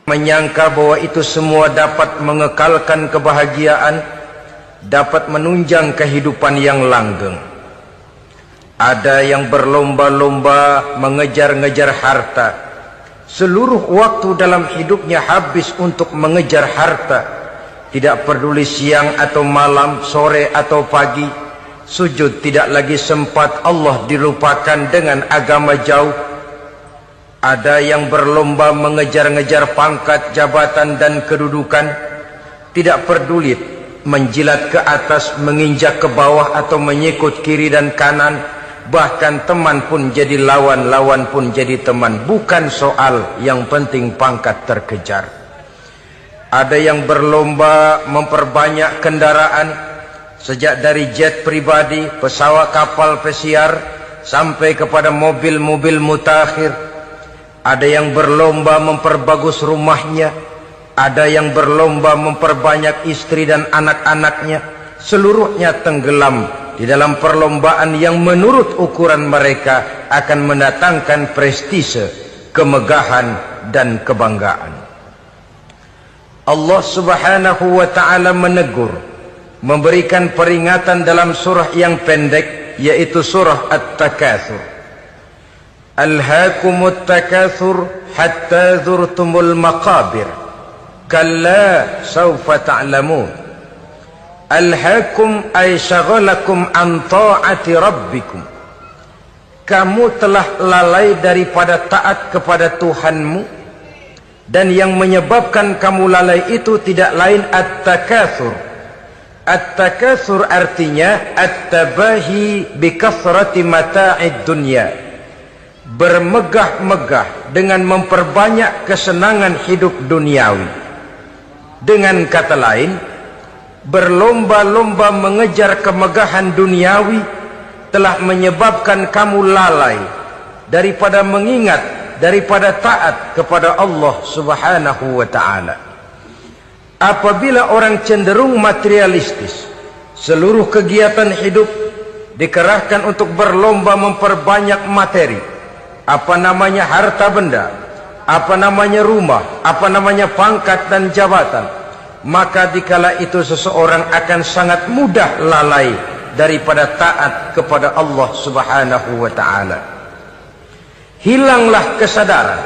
menyangka bahwa itu semua dapat mengekalkan kebahagiaan, dapat menunjang kehidupan yang langgeng. Ada yang berlomba-lomba mengejar-ngejar harta. Seluruh waktu dalam hidupnya habis untuk mengejar harta. Tidak peduli siang atau malam, sore atau pagi. Sujud tidak lagi sempat, Allah dilupakan dengan agama jauh. Ada yang berlomba mengejar-ngejar pangkat, jabatan dan kedudukan. Tidak peduli menjilat ke atas, menginjak ke bawah atau menyikut kiri dan kanan. Bahkan teman pun jadi lawan, lawan pun jadi teman. Bukan soal, yang penting pangkat terkejar. Ada yang berlomba memperbanyak kendaraan, sejak dari jet pribadi, pesawat kapal pesiar, sampai kepada mobil-mobil mutakhir. Ada yang berlomba memperbagus rumahnya. Ada yang berlomba memperbanyak istri dan anak-anaknya. Seluruhnya tenggelam di dalam perlombaan yang menurut ukuran mereka akan mendatangkan prestise, kemegahan dan kebanggaan. Allah Subhanahu wa ta'ala menegur, memberikan peringatan dalam surah yang pendek, yaitu surah At-Takatsur. Alhaakumut takatsur hatta zurtumul maqabir, kalla sawfa ta'lamun. Alhaakum ay syagalakum an ta'ati rabbikum. Kamu telah lalai daripada taat kepada Tuhanmu, dan yang menyebabkan kamu lalai itu tidak lain at-takatsur. At-takatsur artinya at-tabahi bi kathrati mata'id dunya. Bermegah-megah dengan memperbanyak kesenangan hidup duniawi. Dengan kata lain, berlomba-lomba mengejar kemegahan duniawi telah menyebabkan kamu lalai daripada mengingat, daripada taat kepada Allah Subhanahu wa ta'ala. Apabila orang cenderung materialistis, seluruh kegiatan hidup dikerahkan untuk berlomba memperbanyak materi. Apa namanya harta benda, apa namanya rumah, apa namanya pangkat dan jabatan. Maka dikala itu seseorang akan sangat mudah lalai daripada taat kepada Allah Subhanahu wa ta'ala. Hilanglah kesadaran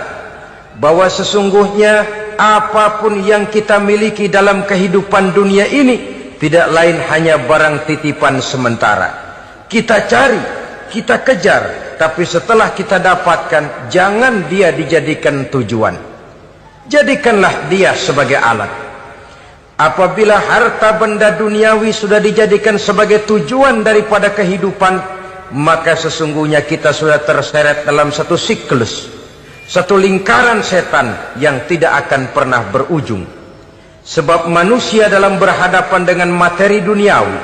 bahwa sesungguhnya apapun yang kita miliki dalam kehidupan dunia ini tidak lain hanya barang titipan sementara. Kita cari, kita kejar, tapi setelah kita dapatkan, jangan dia dijadikan tujuan. Jadikanlah dia sebagai alat. Apabila harta benda duniawi sudah dijadikan sebagai tujuan daripada kehidupan, maka sesungguhnya kita sudah terseret dalam satu siklus, satu lingkaran setan yang tidak akan pernah berujung. Sebab manusia dalam berhadapan dengan materi duniawi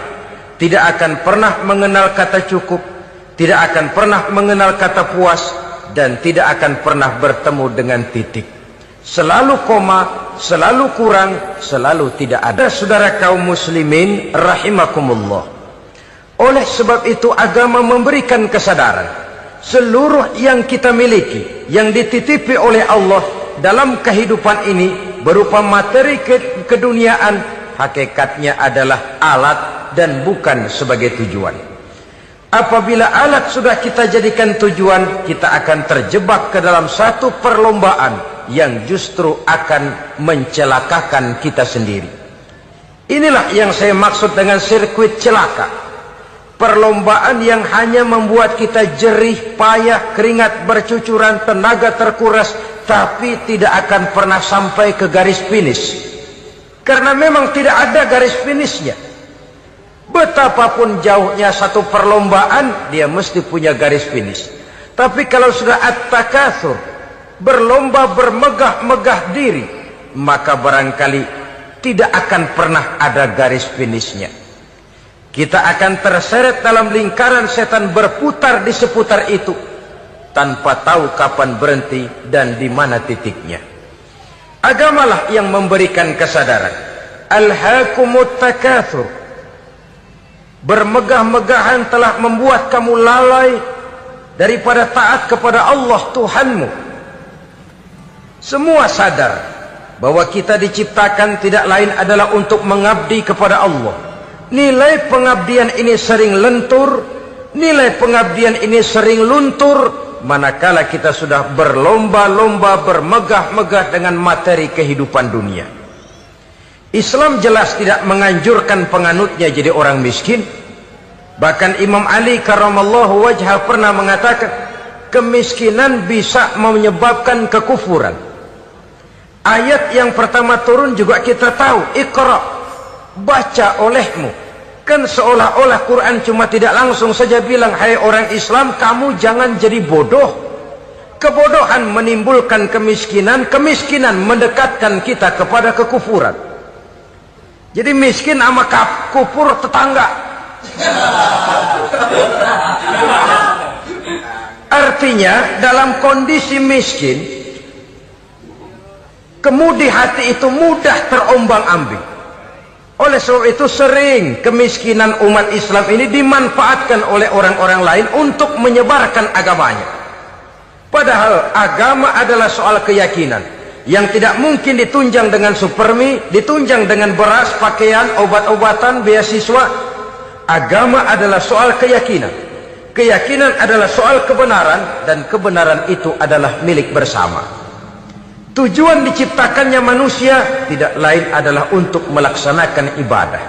tidak akan pernah mengenal kata cukup, tidak akan pernah mengenal kata puas, dan tidak akan pernah bertemu dengan titik. Selalu koma, selalu kurang, selalu tidak ada. Saudara kaum muslimin rahimakumullah. Oleh sebab itu agama memberikan kesadaran, seluruh yang kita miliki, yang dititipi oleh Allah dalam kehidupan ini berupa materi keduniaan, hakikatnya adalah alat dan bukan sebagai tujuan. Apabila alat sudah kita jadikan tujuan, kita akan terjebak ke dalam satu perlombaan yang justru akan mencelakakan kita sendiri. Inilah yang saya maksud dengan sirkuit celaka. Perlombaan yang hanya membuat kita jerih, payah, keringat bercucuran, tenaga terkuras, tapi tidak akan pernah sampai ke garis finish. Karena memang tidak ada garis finishnya. Betapapun jauhnya satu perlombaan, dia mesti punya garis finish. Tapi kalau sudah at-takatsur, berlomba bermegah-megah diri, maka barangkali tidak akan pernah ada garis finishnya. Kita akan terseret dalam lingkaran setan, berputar di seputar itu tanpa tahu kapan berhenti dan di mana titiknya. Agamalah yang memberikan kesadaran. Alhaakumut takatsur. Bermegah-megahan telah membuat kamu lalai daripada taat kepada Allah Tuhanmu. Semua sadar bahwa kita diciptakan tidak lain adalah untuk mengabdi kepada Allah. Nilai pengabdian ini sering lentur, nilai pengabdian ini sering luntur manakala kita sudah berlomba-lomba bermegah-megah dengan materi kehidupan dunia. Islam jelas tidak menganjurkan penganutnya jadi orang miskin. Bahkan Imam Ali karramallahu wajhah pernah mengatakan, kemiskinan bisa menyebabkan kekufuran. Ayat yang pertama turun juga kita tahu, Iqra, baca olehmu. Kan seolah-olah Quran cuma tidak langsung saja bilang, hai orang Islam, kamu jangan jadi bodoh. Kebodohan menimbulkan kemiskinan, kemiskinan mendekatkan kita kepada kekufuran. Jadi miskin sama kufur tetangga. Artinya dalam kondisi miskin, kemudi hati itu mudah terombang-ambing. Oleh sebab itu sering kemiskinan umat Islam ini dimanfaatkan oleh orang-orang lain untuk menyebarkan agamanya. Padahal agama adalah soal keyakinan yang tidak mungkin ditunjang dengan supermi, ditunjang dengan beras, pakaian, obat-obatan, beasiswa. Agama adalah soal keyakinan. Keyakinan adalah soal kebenaran, dan kebenaran itu adalah milik bersama. Tujuan diciptakannya manusia tidak lain adalah untuk melaksanakan ibadah.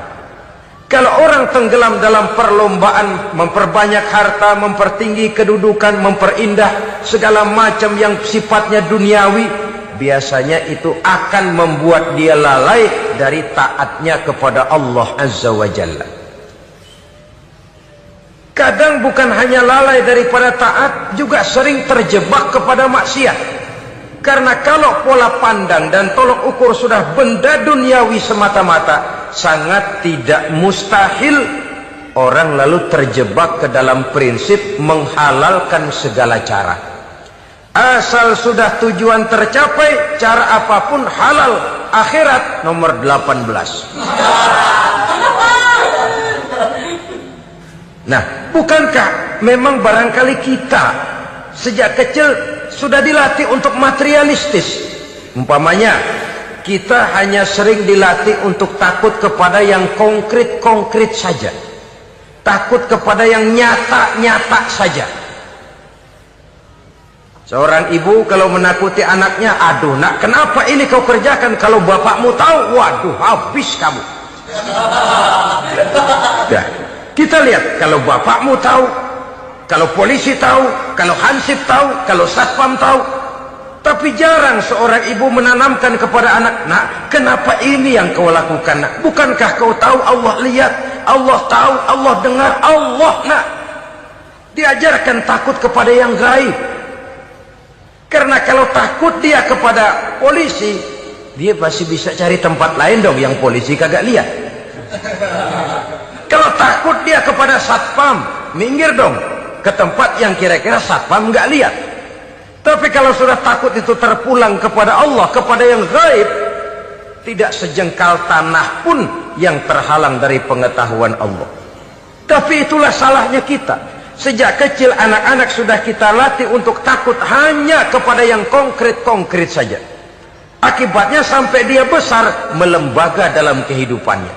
Kalau orang tenggelam dalam perlombaan memperbanyak harta, mempertinggi kedudukan, memperindah segala macam yang sifatnya duniawi, biasanya itu akan membuat dia lalai dari taatnya kepada Allah Azza wa Jalla. Kadang bukan hanya lalai daripada taat, juga sering terjebak kepada maksiat. Karena kalau pola pandang dan tolok ukur sudah benda duniawi semata-mata, sangat tidak mustahil orang lalu terjebak ke dalam prinsip menghalalkan segala cara. Asal sudah tujuan tercapai, cara apapun halal. Akhirat nomor 18. Nah, bukankah memang barangkali kita sejak kecil sudah dilatih untuk materialistis? Umpamanya kita hanya sering dilatih untuk takut kepada yang konkret-konkret saja, takut kepada yang nyata-nyata saja. Seorang ibu kalau menakuti anaknya, aduh nak, kenapa ini kau kerjakan? Kalau bapakmu tahu, waduh, habis kamu. Nah, kita lihat, kalau bapakmu tahu, kalau polisi tahu, kalau hansip tahu, kalau satpam tahu. Tapi jarang seorang ibu menanamkan kepada anak, nak, kenapa ini yang kau lakukan, nak? Bukankah kau tahu Allah lihat, Allah tahu, Allah dengar, Allah, nak? Diajarkan takut kepada yang gaib. Karena kalau takut dia kepada polisi, dia pasti bisa cari tempat lain dong yang polisi kagak lihat. Kalau takut dia kepada satpam, minggir dong ke tempat yang kira-kira satpam nggak lihat. Tapi kalau sudah takut itu terpulang kepada Allah, kepada yang gaib, tidak sejengkal tanah pun yang terhalang dari pengetahuan Allah. Tapi itulah salahnya kita. Sejak kecil anak-anak sudah kita latih untuk takut hanya kepada yang konkret-konkret saja. Akibatnya sampai dia besar melembaga dalam kehidupannya.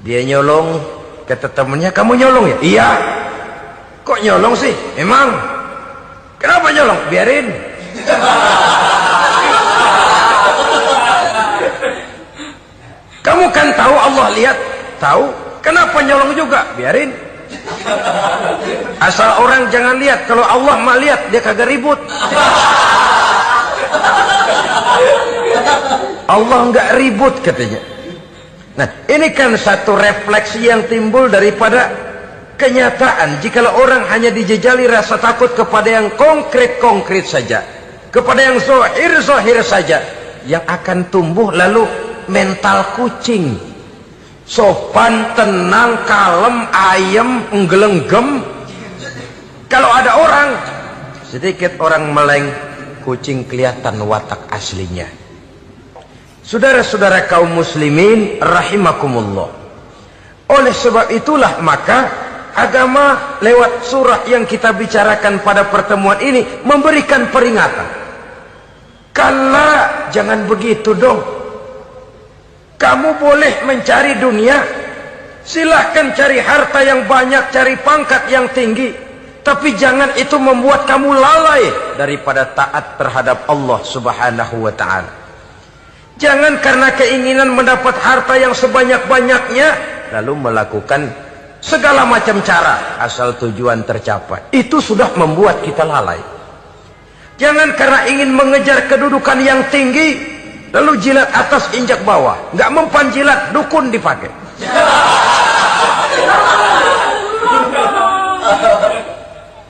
Dia nyolong, kata temannya, kamu nyolong ya? Iya. Kok nyolong sih? Emang? Kenapa nyolong? Biarin. Kamu kan tahu Allah lihat? Tahu. Kenapa nyolong juga? Biarin. Asal orang jangan lihat. Kalau Allah mah lihat, dia kagak ribut. Allah enggak ribut katanya. Nah, ini kan satu refleksi yang timbul daripada kenyataan. Jikalau orang hanya dijejali rasa takut kepada yang konkret-konkret saja, kepada yang zohir-zohir saja, yang akan tumbuh lalu mental kucing. Sopan, tenang, kalem, ayem, nggelenggem. Kalau ada orang, sedikit orang meleng, kucing kelihatan watak aslinya. Saudara-saudara kaum muslimin rahimakumullah. Oleh sebab itulah maka agama lewat surah yang kita bicarakan pada pertemuan ini memberikan peringatan. Kala, jangan begitu dong. Kamu boleh mencari dunia, silahkan cari harta yang banyak, cari pangkat yang tinggi, tapi jangan itu membuat kamu lalai daripada taat terhadap Allah Subhanahu wa ta'ala. Jangan karena keinginan mendapat harta yang sebanyak-banyaknya lalu melakukan segala macam cara asal tujuan tercapai. Itu sudah membuat kita lalai. Jangan karena ingin mengejar kedudukan yang tinggi lalu jilat atas injak bawah. Nggak mempan jilat, dukun dipakai.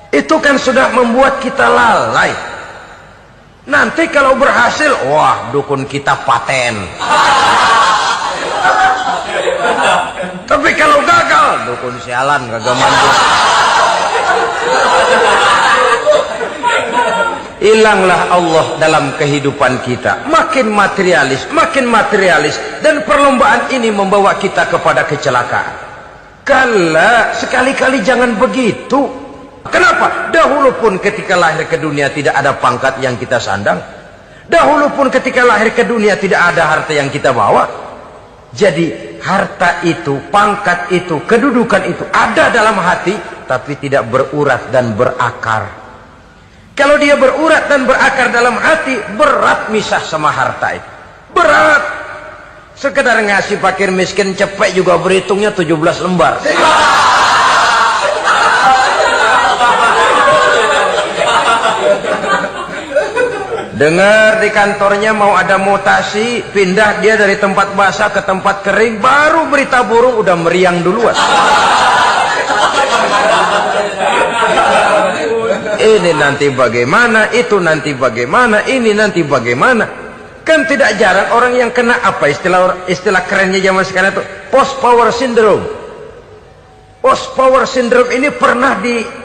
Itu kan sudah membuat kita lalai. Nanti kalau berhasil, wah dukun kita paten. Tapi kalau gagal, dukun sialan kagak mandi. Hilanglah Allah dalam kehidupan kita. Makin materialis, dan perlombaan ini membawa kita kepada kecelakaan. Kala, sekali-kali jangan begitu. Kenapa? Dahulu pun ketika lahir ke dunia tidak ada pangkat yang kita sandang. Dahulu pun ketika lahir ke dunia tidak ada harta yang kita bawa. Jadi harta itu, pangkat itu, kedudukan itu ada dalam hati, tapi tidak berurat dan berakar. Kalau dia berurat dan berakar dalam hati, berat misah sama harta itu. Berat. Sekedar ngasih fakir miskin cepet juga berhitungnya 17 lembar. Dengar di kantornya mau ada mutasi, pindah dia dari tempat basah ke tempat kering, baru berita burung udah meriang duluan. Ini nanti bagaimana, itu nanti bagaimana, ini nanti bagaimana. Kan tidak jarang orang yang kena apa istilah kerennya zaman sekarang itu post power syndrome. Post power syndrome ini pernah dianalisa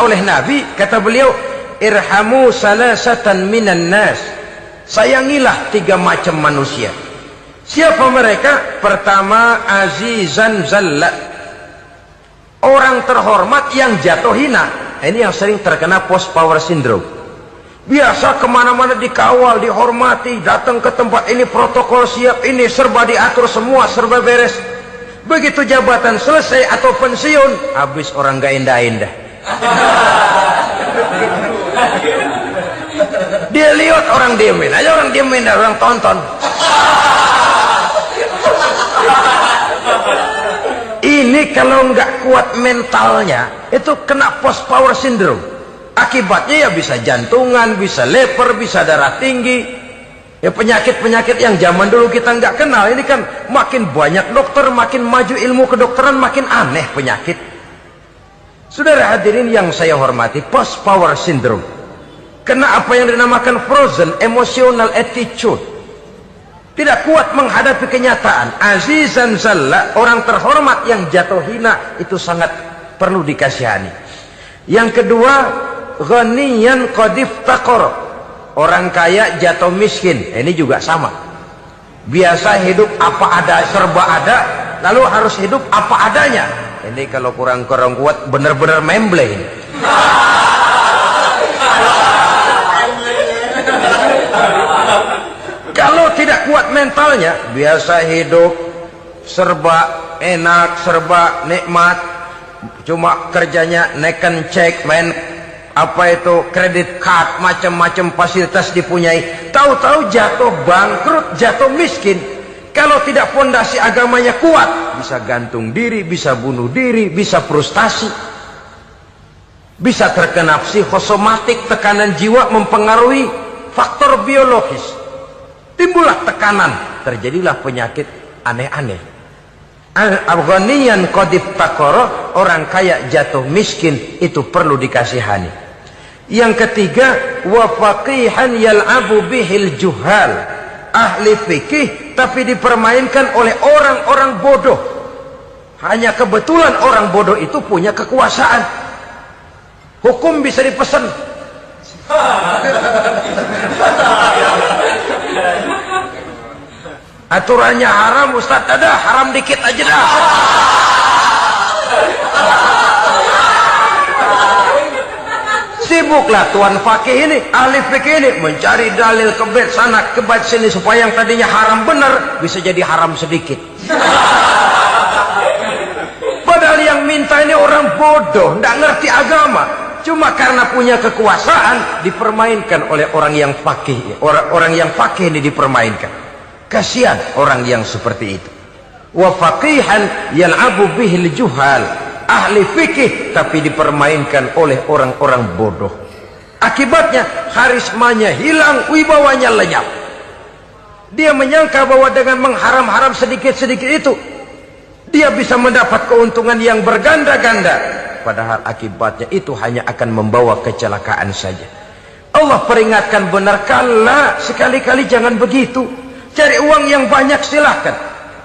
oleh Nabi. Kata beliau, irhamu salasatan minan nas. Sayangilah 3 macam manusia. Siapa mereka? Pertama, azizan zallat. Orang terhormat yang jatuh hina. Ini yang sering terkena post power syndrome. Biasa kemana-mana dikawal, dihormati, datang ke tempat ini protokol siap, ini serba diatur semua, serba beres. Begitu jabatan selesai atau pensiun, habis orang gak indah-indah. Dia lihat orang diemin aja, orang diemin, orang tonton. Ini kalau nggak kuat mentalnya, itu kena post power syndrome. Akibatnya ya bisa jantungan, bisa leper, bisa darah tinggi. Ya penyakit-penyakit yang zaman dulu kita nggak kenal. Ini kan makin banyak dokter, makin maju ilmu kedokteran, makin aneh penyakit. Saudara hadirin yang saya hormati, post power syndrome kena apa yang dinamakan frozen emotional attitude. Tidak kuat menghadapi kenyataan. Azizan zalla, orang terhormat yang jatuh hina, itu sangat perlu dikasihani. Yang kedua, ghaniyan qad iftaqara, orang kaya jatuh miskin. Ini juga sama. Biasa hidup apa ada, serba ada, lalu harus hidup apa adanya. Ini kalau kurang kuat benar-benar memble ini. Kalau tidak kuat mentalnya, biasa hidup serba enak, serba nikmat, cuma kerjanya neken cek, main apa itu kredit card, macam-macam fasilitas dipunyai. Tahu-tahu jatuh bangkrut, jatuh miskin. Kalau tidak fondasi agamanya kuat, bisa gantung diri, bisa bunuh diri, bisa frustasi, bisa terkena psikosomatik, tekanan jiwa mempengaruhi faktor biologis. Timbullah tekanan, terjadilah penyakit aneh-aneh. Al-ghaniyan qad iftaqara, orang kaya jatuh miskin, itu perlu dikasihani. Yang ketiga, wa faqihan yal'abu bihil juhal, ahli fikih tapi dipermainkan oleh orang-orang bodoh. Hanya kebetulan orang bodoh itu punya kekuasaan. Hukum bisa dipesan. Aturannya haram, Ustaz, ada haram dikit aja dah. Si Sibuklah tuan fakih ini, ahli fikih ini mencari dalil kebet sana kebet sini supaya yang tadinya haram benar bisa jadi haram sedikit. Padahal yang minta ini orang bodoh, tidak ngerti agama. Cuma karena punya kekuasaan dipermainkan oleh orang yang fakih. Orang yang fakih ini dipermainkan. Kasihan orang yang seperti itu. Wa faqihan yal'abu bihil juhal. Ahli fikih tapi dipermainkan oleh orang-orang bodoh. Akibatnya karismanya hilang, wibawanya lenyap. Dia menyangka bahwa dengan mengharam-haram sedikit-sedikit itu dia bisa mendapat keuntungan yang berganda-ganda. Padahal akibatnya itu hanya akan membawa kecelakaan saja. Allah peringatkan benar, kala sekali-kali jangan begitu. Cari uang yang banyak silahkan,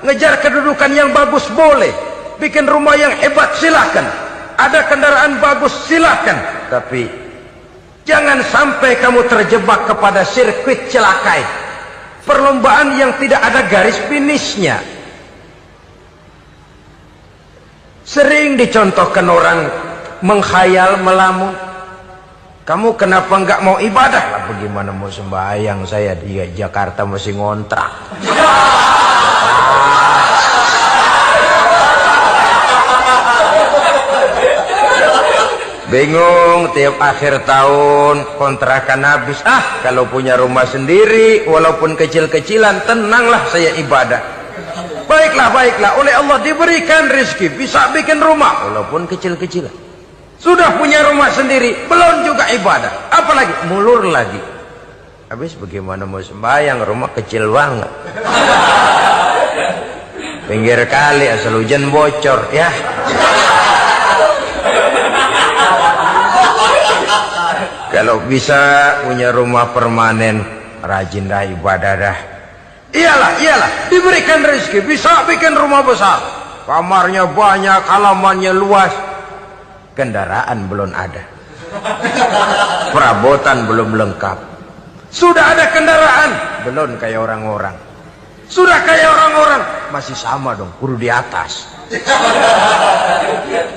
ngejar kedudukan yang bagus boleh, bikin rumah yang hebat silahkan, ada kendaraan bagus silahkan, tapi jangan sampai kamu terjebak kepada sirkuit celakai, perlombaan yang tidak ada garis finishnya. Sering dicontohkan orang menghayal, melamun. Kamu kenapa nggak mau ibadah? Lah bagaimana mau sembahyang, saya di Jakarta masih ngontrak. Bingung, tiap akhir tahun kontrakan habis. Kalau punya rumah sendiri walaupun kecil-kecilan, tenanglah saya ibadah. Baiklah, oleh Allah diberikan rezeki, bisa bikin rumah walaupun kecil-kecilan. Sudah punya rumah sendiri, belum juga ibadah, apalagi mulur lagi. Habis bagaimana mau sembahyang, rumah kecil banget. Pinggir kali, asal hujan bocor ya. Kalau bisa punya rumah permanen, rajin dah ibadah dah. Iyalah, diberikan rezeki, bisa bikin rumah besar, kamarnya banyak, halamannya luas, kendaraan belum ada, perabotan belum lengkap. Sudah ada kendaraan, belum kayak orang-orang. Sudah kayak orang-orang, masih sama dong, kudu di atas.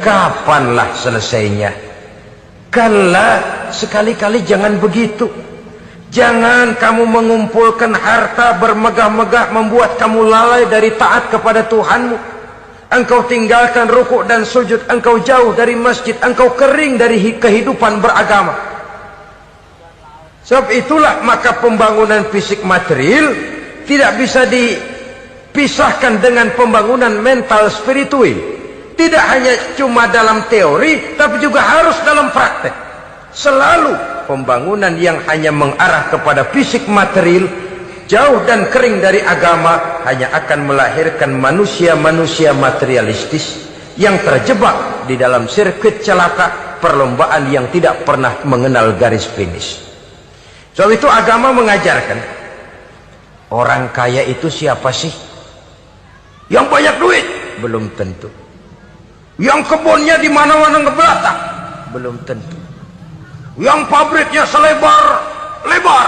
Kapanlah selesainya? Kala, sekali-kali jangan begitu. Jangan kamu mengumpulkan harta bermegah-megah membuat kamu lalai dari taat kepada Tuhanmu. Engkau tinggalkan rukuk dan sujud, engkau jauh dari masjid, engkau kering dari kehidupan beragama. Sebab itulah maka pembangunan fisik material tidak bisa dipisahkan dengan pembangunan mental spiritual. Tidak hanya cuma dalam teori, tapi juga harus dalam praktek. Selalu pembangunan yang hanya mengarah kepada fisik material, jauh dan kering dari agama, hanya akan melahirkan manusia-manusia materialistis yang terjebak di dalam sirkuit celaka, perlombaan yang tidak pernah mengenal garis finish. Sebab itu agama mengajarkan, orang kaya itu siapa sih? Yang banyak duit? Belum tentu. Yang kebunnya di mana-mana ngebelata? Belum tentu. Yang pabriknya selebar-lebar?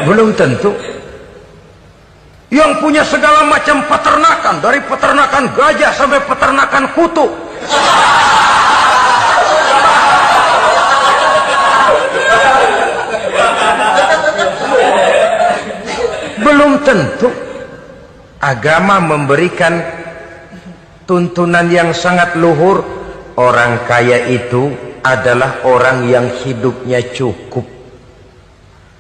Belum tentu. Yang punya segala macam peternakan, dari peternakan gajah sampai peternakan kutu? Belum tentu. Agama memberikan tuntunan yang sangat luhur. Orang kaya itu adalah orang yang hidupnya cukup.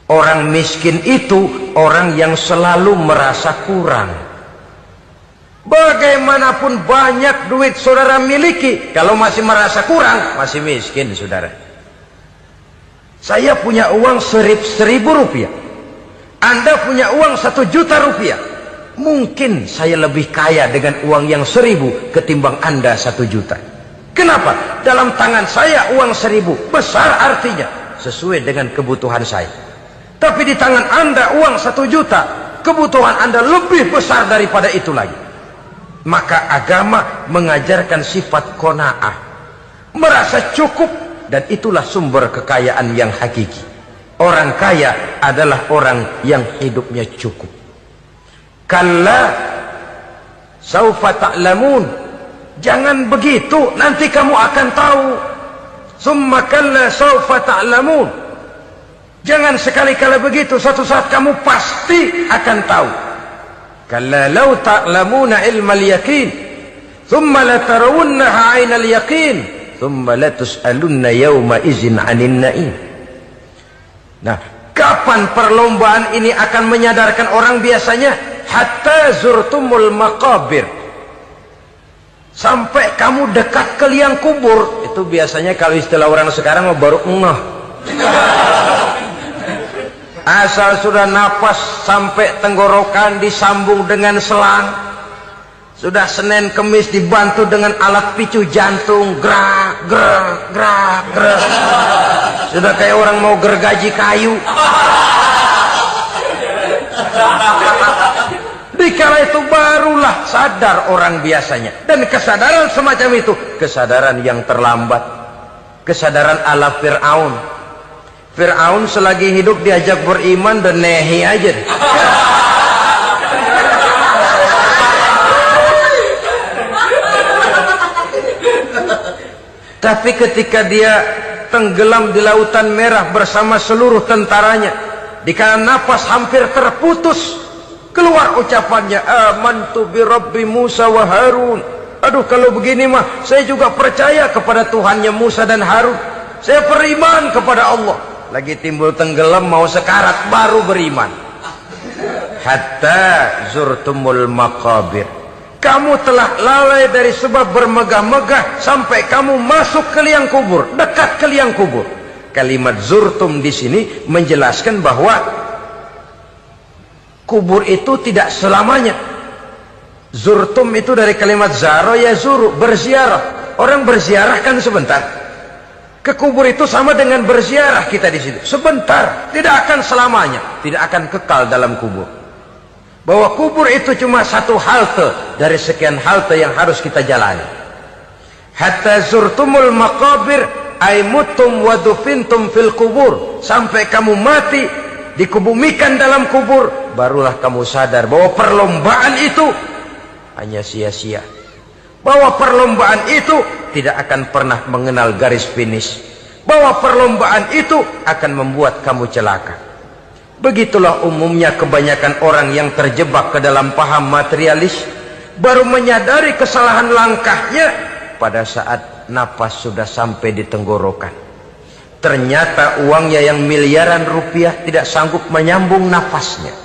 Orang miskin itu orang yang selalu merasa kurang. Bagaimanapun banyak duit saudara miliki, kalau masih merasa kurang, masih miskin saudara. Saya punya uang 1.000 rupiah, Anda punya uang 1 juta rupiah. Mungkin saya lebih kaya dengan uang yang 1.000 ketimbang Anda 1 juta. Kenapa? Dalam tangan saya uang 1.000 besar, artinya sesuai dengan kebutuhan saya. Tapi di tangan Anda uang 1 juta, kebutuhan Anda lebih besar daripada itu lagi. Maka agama mengajarkan sifat qanaah, merasa cukup, dan itulah sumber kekayaan yang hakiki. Orang kaya adalah orang yang hidupnya cukup. Kalla saufa ta'lamun. Jangan begitu, nanti kamu akan tahu. Summa kalla sawfa ta'lamun. Jangan sekali-kali begitu, suatu saat kamu pasti akan tahu. Kalla law ta'lamuna ilmal yaqin, thumma latarawunnaha 'ainal yaqin, thumma latus'alunna yawma idzin 'anil na'im. Nah, kapan perlombaan ini akan menyadarkan orang biasanya? Hatta zurtumul maqabir. Sampai kamu dekat ke liang kubur. Itu biasanya kalau istilah orang sekarang baru ngeh. Asal sudah napas sampai tenggorokan disambung dengan selang. Sudah Senin Kemis dibantu dengan alat picu jantung. Gerak, gerak, gerak, gerak. Sudah kayak orang mau gergaji kayu. Dikala itu barulah sadar orang biasanya. Dan kesadaran semacam itu, kesadaran yang terlambat. Kesadaran ala Fir'aun. Fir'aun selagi hidup diajak beriman dan nehi aja. Tapi ketika dia tenggelam di lautan merah bersama seluruh tentaranya, dikala napas hampir terputus, keluar ucapannya, amantu bi Rabbi Musa wa Harun. Aduh, kalau begini mah saya juga percaya kepada Tuhannya Musa dan Harun. Saya beriman kepada Allah. Lagi timbul tenggelam mau sekarat baru beriman. Hatta zurtumul maqabir. Kamu telah lalai dari sebab bermegah-megah sampai kamu masuk ke liang kubur, dekat ke liang kubur. Kalimat zurtum di sini menjelaskan bahwa kubur itu tidak selamanya. Zurtum itu dari kalimat zaro ya zuru, berziarah. Orang berziarah kan sebentar. Ke kubur itu sama dengan berziarah kita di situ. Sebentar, tidak akan selamanya, tidak akan kekal dalam kubur. Bahwa kubur itu cuma satu halte dari sekian halte yang harus kita jalani. Hatta zurtumul maqabir ay mutum wa dufintum fil kubur. Sampai kamu mati, dikubumikan dalam kubur, barulah kamu sadar bahwa perlombaan itu hanya sia-sia. Bahwa perlombaan itu tidak akan pernah mengenal garis finish. Bahwa perlombaan itu akan membuat kamu celaka. Begitulah umumnya kebanyakan orang yang terjebak ke dalam paham materialis, baru menyadari kesalahan langkahnya pada saat napas sudah sampai di tenggorokan. Ternyata uangnya yang miliaran rupiah tidak sanggup menyambung nafasnya.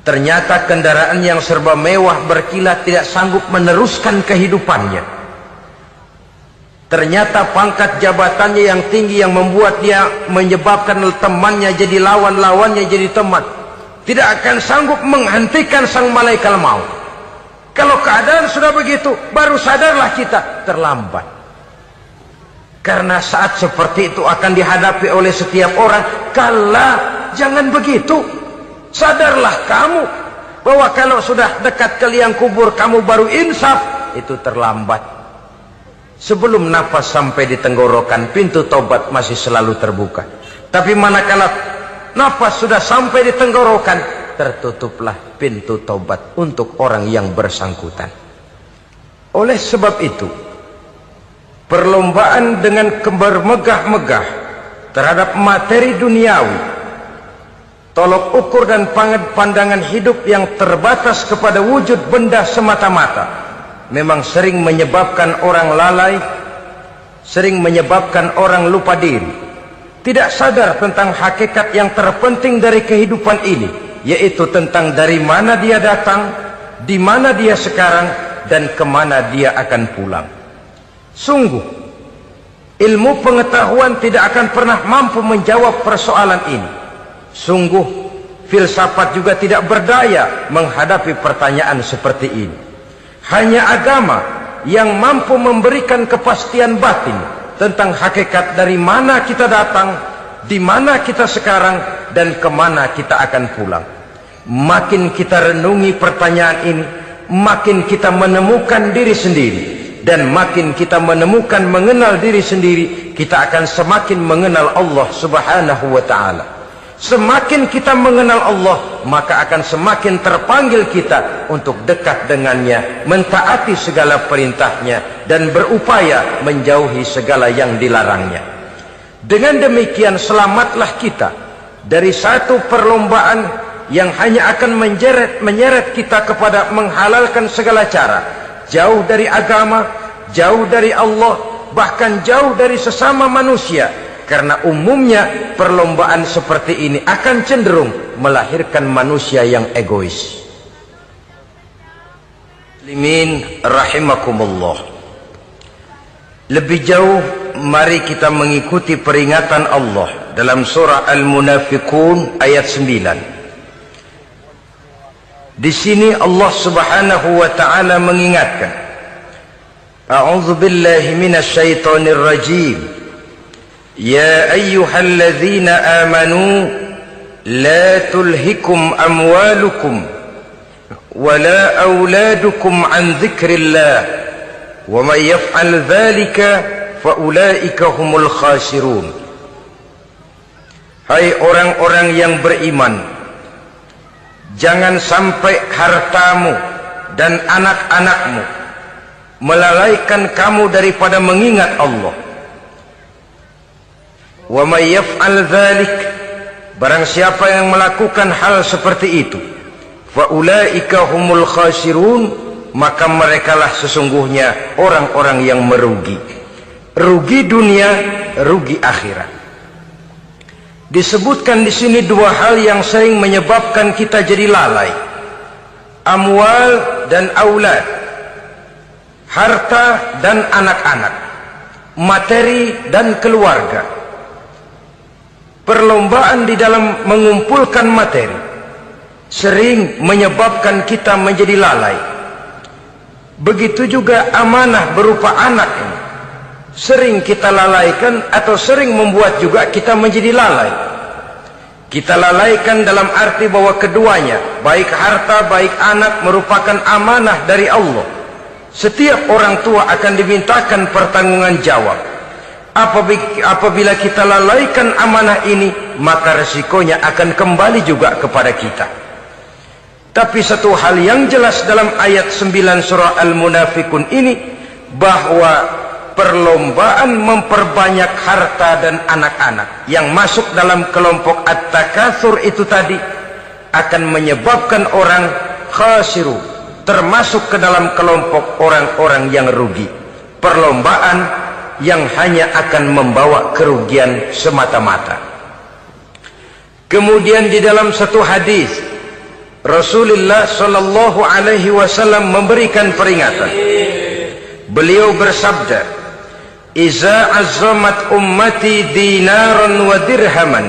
Ternyata kendaraan yang serba mewah berkilat tidak sanggup meneruskan kehidupannya. Ternyata pangkat jabatannya yang tinggi yang membuat dia menyebabkan temannya jadi lawan, lawannya jadi teman, tidak akan sanggup menghentikan sang malaikat maut. Kalau keadaan sudah begitu, baru sadarlah kita terlambat. Karena saat seperti itu akan dihadapi oleh setiap orang. Kala, jangan begitu. Sadarlah kamu bahwa kalau sudah dekat ke liang kubur kamu baru insaf, itu terlambat. Sebelum nafas sampai di tenggorokan, pintu tobat masih selalu terbuka. Tapi manakala nafas sudah sampai di tenggorokan, tertutuplah pintu tobat untuk orang yang bersangkutan. Oleh sebab itu, perlombaan dengan bermegah-megah terhadap materi duniawi, tolok ukur dan pandangan hidup yang terbatas kepada wujud benda semata-mata, memang sering menyebabkan orang lalai, sering menyebabkan orang lupa diri, tidak sadar tentang hakikat yang terpenting dari kehidupan ini, yaitu tentang dari mana dia datang, di mana dia sekarang, dan kemana dia akan pulang. Sungguh, ilmu pengetahuan tidak akan pernah mampu menjawab persoalan ini. Sungguh, filsafat juga tidak berdaya menghadapi pertanyaan seperti ini. Hanya agama yang mampu memberikan kepastian batin tentang hakikat dari mana kita datang, di mana kita sekarang, dan kemana kita akan pulang. Makin kita renungi pertanyaan ini, makin kita menemukan diri sendiri. Dan makin kita menemukan mengenal diri sendiri, kita akan semakin mengenal Allah Subhanahu wa ta'ala. Semakin kita mengenal Allah, maka akan semakin terpanggil kita untuk dekat dengannya, mentaati segala perintahnya, dan berupaya menjauhi segala yang dilarangnya. Dengan demikian selamatlah kita dari satu perlombaan yang hanya akan menyeret kita kepada menghalalkan segala cara, jauh dari agama, jauh dari Allah, bahkan jauh dari sesama manusia. Karena umumnya perlombaan seperti ini akan cenderung melahirkan manusia yang egois. Muslimin rahimakumullah. Lebih jauh, mari kita mengikuti peringatan Allah dalam surah Al-Munafiqun ayat 9. Di sini Allah Subhanahu wa taala mengingatkan, A'udzu billahi minasy syaithanir rajim. يا أيها الذين آمنوا لا تلهكم أموالكم ولا أولادكم عن ذكر الله ومن يفعل ذلك فأولئك هم الخاسرون. Hai orang-orang yang beriman, jangan sampai hartamu dan anak-anakmu melalaikan kamu daripada mengingat Allah. Wa may yaf'al dzalik, barang siapa yang melakukan hal seperti itu, fa ulaika humul khasirun, maka merekalah sesungguhnya orang-orang yang merugi. Rugi dunia, rugi akhirat. Disebutkan di sini dua hal yang sering menyebabkan kita jadi lalai. Amwal dan aulad. Harta dan anak-anak. Materi dan keluarga. Perlombaan di dalam mengumpulkan materi sering menyebabkan kita menjadi lalai. Begitu juga amanah berupa anak ini sering kita lalaikan atau sering membuat juga kita menjadi lalai. Kita lalaikan dalam arti bahwa keduanya, baik harta baik anak, merupakan amanah dari Allah. Setiap orang tua akan dimintakan pertanggungan jawab. Apabila kita lalaikan amanah ini, maka resikonya akan kembali juga kepada kita. Tapi satu hal yang jelas dalam ayat 9 surah Al-Munafiqun ini, bahwa perlombaan memperbanyak harta dan anak-anak yang masuk dalam kelompok at-takatsur itu tadi akan menyebabkan orang khasiru, termasuk ke dalam kelompok orang-orang yang rugi. Perlombaan yang hanya akan membawa kerugian semata-mata. Kemudian di dalam satu hadis Rasulullah sallallahu alaihi wasallam memberikan peringatan. Beliau bersabda, "Iza azzamat ummati dinaran wa dirhaman,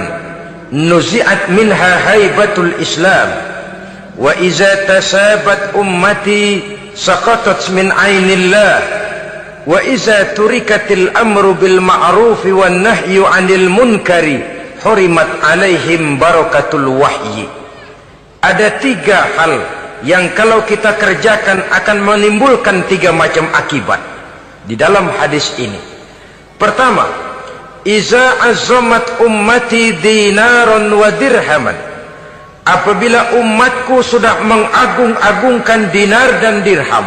nuzi'at minha haibatul Islam, wa iza tasabat ummati saqatat min ainillah." Wa iza turikatil amru bil ma'rufi wan nahyu 'anil munkari hurimat 'alaihim barakatul wahyi. Ada tiga hal yang kalau kita kerjakan akan menimbulkan tiga macam akibat di dalam hadis ini. Pertama, iza azzamat ummati dinaran wa dirhaman. Apabila umatku sudah mengagung-agungkan dinar dan dirham,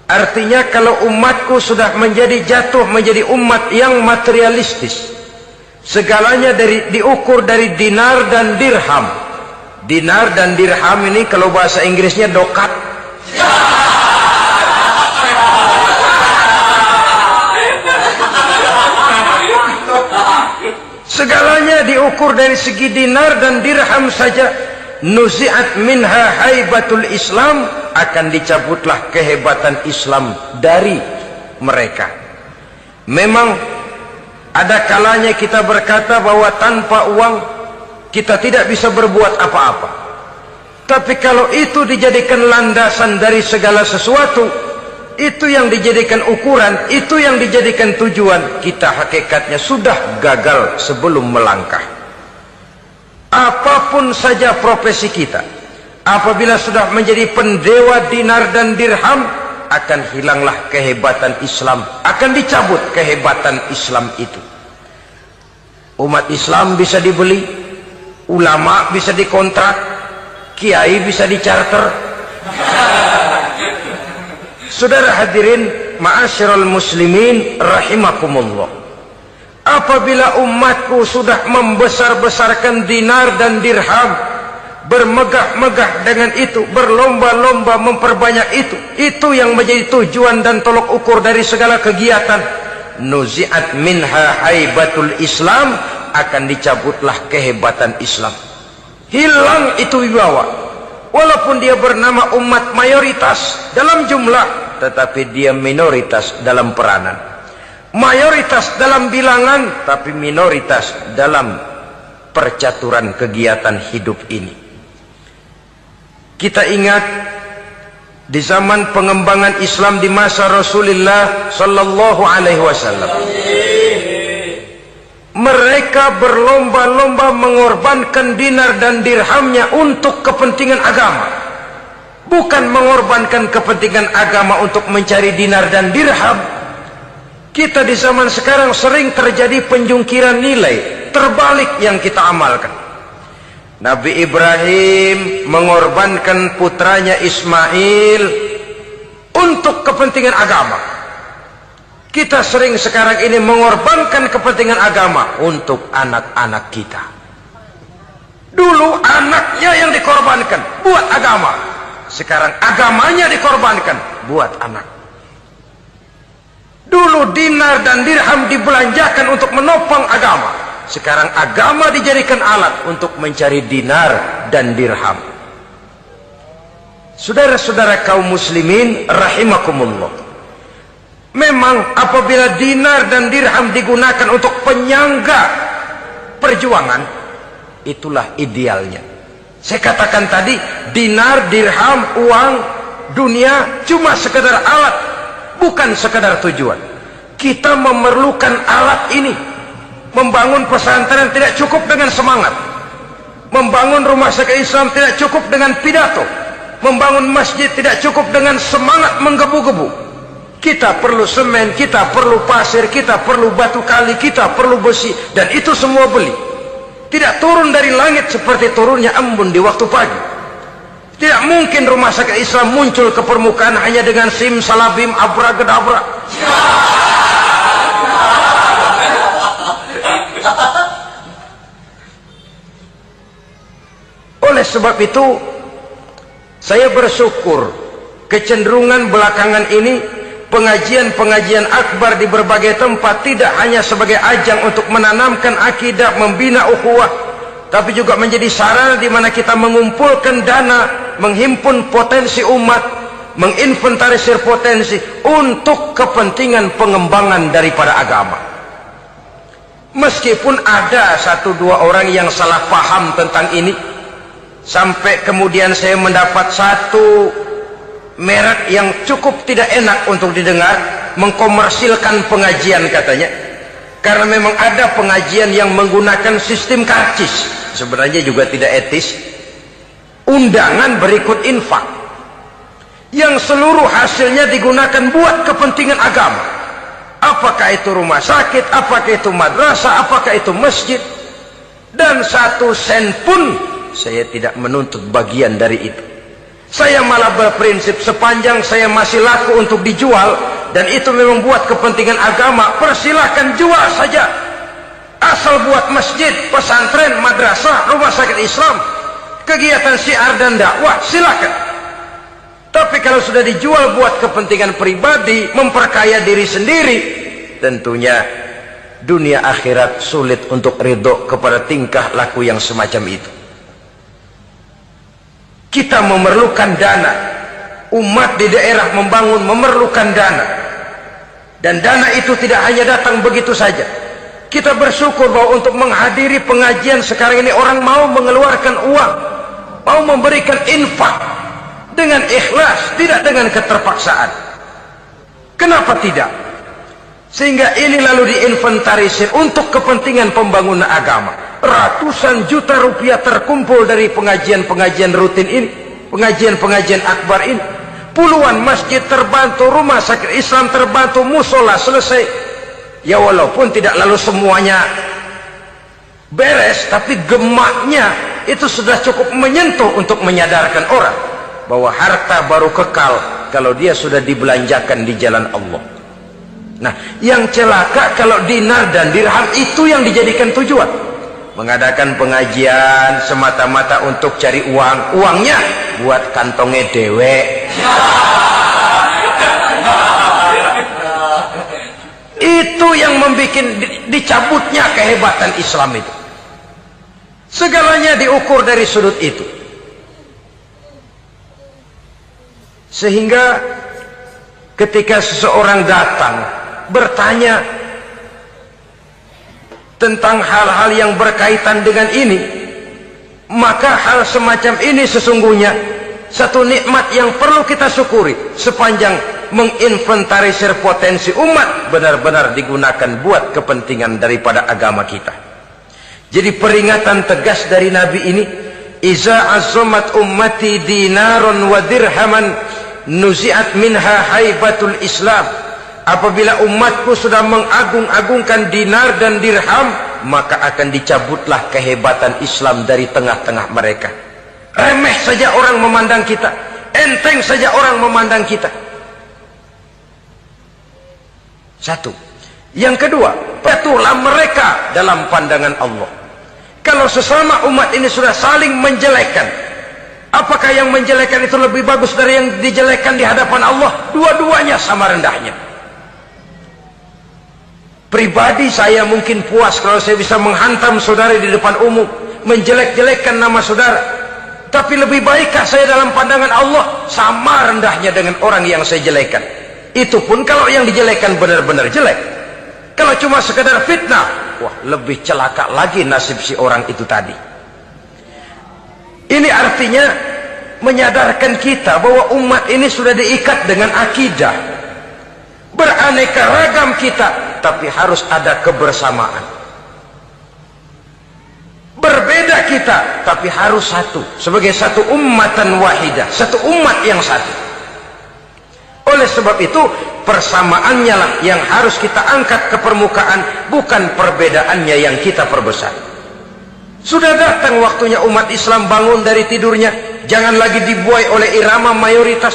artinya kalau umatku sudah jatuh menjadi umat yang materialistis, segalanya diukur dari dinar dan dirham. Dinar dan dirham ini kalau bahasa Inggrisnya dokat. Segalanya diukur dari segi dinar dan dirham saja. Nuzi'at minha haibatul Islam, akan dicabutlah kehebatan Islam dari mereka. Memang ada kalanya kita berkata bahwa tanpa uang kita tidak bisa berbuat apa-apa. Tapi kalau itu dijadikan landasan dari segala sesuatu, itu yang dijadikan ukuran, itu yang dijadikan tujuan, kita hakikatnya sudah gagal sebelum melangkah. Apapun saja profesi kita, apabila sudah menjadi pendewa dinar dan dirham, akan hilanglah kehebatan Islam, akan dicabut kehebatan Islam itu. Umat Islam bisa dibeli, ulama bisa dikontrak, kiai bisa dicarter. Saudara hadirin ma'asyiral muslimin rahimakumullah, apabila umatku sudah membesar-besarkan dinar dan dirham, bermegah-megah dengan itu, berlomba-lomba memperbanyak itu yang menjadi tujuan dan tolok ukur dari segala kegiatan, nuzi'at minha haibatul Islam, akan dicabutlah kehebatan Islam, hilang itu wibawa. Walaupun dia bernama umat mayoritas dalam jumlah, tetapi dia minoritas dalam peranan, mayoritas dalam bilangan, tapi minoritas dalam percaturan kegiatan hidup ini. Kita ingat di zaman pengembangan Islam di masa Rasulullah sallallahu alaihi wasallam, mereka berlomba-lomba mengorbankan dinar dan dirhamnya untuk kepentingan agama, bukan mengorbankan kepentingan agama untuk mencari dinar dan dirham. Kita di zaman sekarang sering terjadi penjungkiran nilai, terbalik yang kita amalkan. Nabi Ibrahim mengorbankan putranya Ismail untuk kepentingan agama. Kita sering sekarang ini mengorbankan kepentingan agama untuk anak-anak kita. Dulu anaknya yang dikorbankan buat agama, sekarang agamanya dikorbankan buat anak. Dulu dinar dan dirham dibelanjakan untuk menopang agama, sekarang agama dijadikan alat untuk mencari dinar dan dirham. Saudara-saudara kaum muslimin rahimakumullah, memang apabila dinar dan dirham digunakan untuk penyangga perjuangan, itulah idealnya. Saya katakan tadi, dinar, dirham, uang, dunia cuma sekedar alat, bukan sekedar tujuan. Kita memerlukan alat ini. Membangun pesantren tidak cukup dengan semangat, membangun rumah sakit Islam tidak cukup dengan pidato, membangun masjid tidak cukup dengan semangat menggebu-gebu. Kita perlu semen, kita perlu pasir, kita perlu batu kali, kita perlu besi, dan itu semua beli. Tidak turun dari langit seperti turunnya embun di waktu pagi. Tidak mungkin rumah sakit Islam muncul ke permukaan hanya dengan simsalabim abracadabra. Oleh sebab itu, saya bersyukur kecenderungan belakangan ini pengajian-pengajian akbar di berbagai tempat tidak hanya sebagai ajang untuk menanamkan akidah, membina ukhuwah, tapi juga menjadi sarana di mana kita mengumpulkan dana, menghimpun potensi umat, menginventarisir potensi untuk kepentingan pengembangan daripada agama. Meskipun ada satu dua orang yang salah paham tentang ini, sampai kemudian saya mendapat satu merek yang cukup tidak enak untuk didengar, mengkomersilkan pengajian katanya, karena memang ada pengajian yang menggunakan sistem karcis, sebenarnya juga tidak etis. Undangan berikut infak yang seluruh hasilnya digunakan buat kepentingan agama. Apakah itu rumah sakit, apakah itu madrasah, apakah itu masjid, dan satu sen pun saya tidak menuntut bagian dari itu. Saya malah berprinsip sepanjang saya masih laku untuk dijual dan itu memang buat kepentingan agama, persilahkan jual saja, asal buat masjid, pesantren, madrasah, rumah sakit Islam, kegiatan syiar dan dakwah, silakan. Tapi kalau sudah dijual buat kepentingan pribadi, memperkaya diri sendiri, tentunya dunia akhirat sulit untuk ridho kepada tingkah laku yang semacam itu. Kita memerlukan dana, umat di daerah membangun memerlukan dana, dan dana itu tidak hanya datang begitu saja. Kita bersyukur bahwa untuk menghadiri pengajian sekarang ini orang mau mengeluarkan uang, mau memberikan infak dengan ikhlas, tidak dengan keterpaksaan. Kenapa tidak? Sehingga ini lalu diinventarisir untuk kepentingan pembangunan agama. Ratusan juta rupiah terkumpul dari pengajian-pengajian rutin ini, pengajian-pengajian akbar ini. Puluhan masjid terbantu, rumah sakit Islam terbantu, musola selesai. Ya walaupun tidak lalu semuanya beres, tapi gemaknya itu sudah cukup menyentuh untuk menyadarkan orang bahwa harta baru kekal kalau dia sudah dibelanjakan di jalan Allah. Nah, yang celaka kalau dinar dan dirham itu yang dijadikan tujuan. Mengadakan pengajian semata-mata untuk cari uang, uangnya buat kantongnya dewe. Itu yang membuat dicabutnya kehebatan Islam itu. Segalanya diukur dari sudut itu. Sehingga ketika seseorang datang bertanya tentang hal-hal yang berkaitan dengan ini, maka hal semacam ini sesungguhnya satu nikmat yang perlu kita syukuri sepanjang menginventarisir potensi umat benar-benar digunakan buat kepentingan daripada agama kita. Jadi peringatan tegas dari Nabi ini, iza azzamat ummati dinarun wa dirhaman nuzi'at minha haibatul Islam. Apabila umatku sudah mengagung-agungkan dinar dan dirham, maka akan dicabutlah kehebatan Islam dari tengah-tengah mereka. Remeh saja orang memandang kita, enteng saja orang memandang kita. Satu. Yang kedua, patuhlah mereka dalam pandangan Allah. Kalau sesama umat ini sudah saling menjelekkan, apakah yang menjelekkan itu lebih bagus dari yang dijelekkan di hadapan Allah? Dua-duanya sama rendahnya. Pribadi saya mungkin puas kalau saya bisa menghantam saudara di depan umum, menjelek-jelekkan nama saudara. Tapi lebih baikkah saya dalam pandangan Allah? Sama rendahnya dengan orang yang saya jelekkan. Itu pun kalau yang dijelekan benar-benar jelek. Kalau cuma sekedar fitnah, wah, lebih celaka lagi nasib si orang itu tadi. Ini artinya menyadarkan kita bahwa umat ini sudah diikat dengan akidah. Beraneka ragam kita, tapi harus ada kebersamaan. Berbeda kita, tapi harus satu. Sebagai satu ummatan wahidah, satu umat yang satu. Oleh sebab itu, persamaannya lah yang harus kita angkat ke permukaan, bukan perbedaannya yang kita perbesar. Sudah datang waktunya umat Islam bangun dari tidurnya, jangan lagi dibuai oleh irama mayoritas.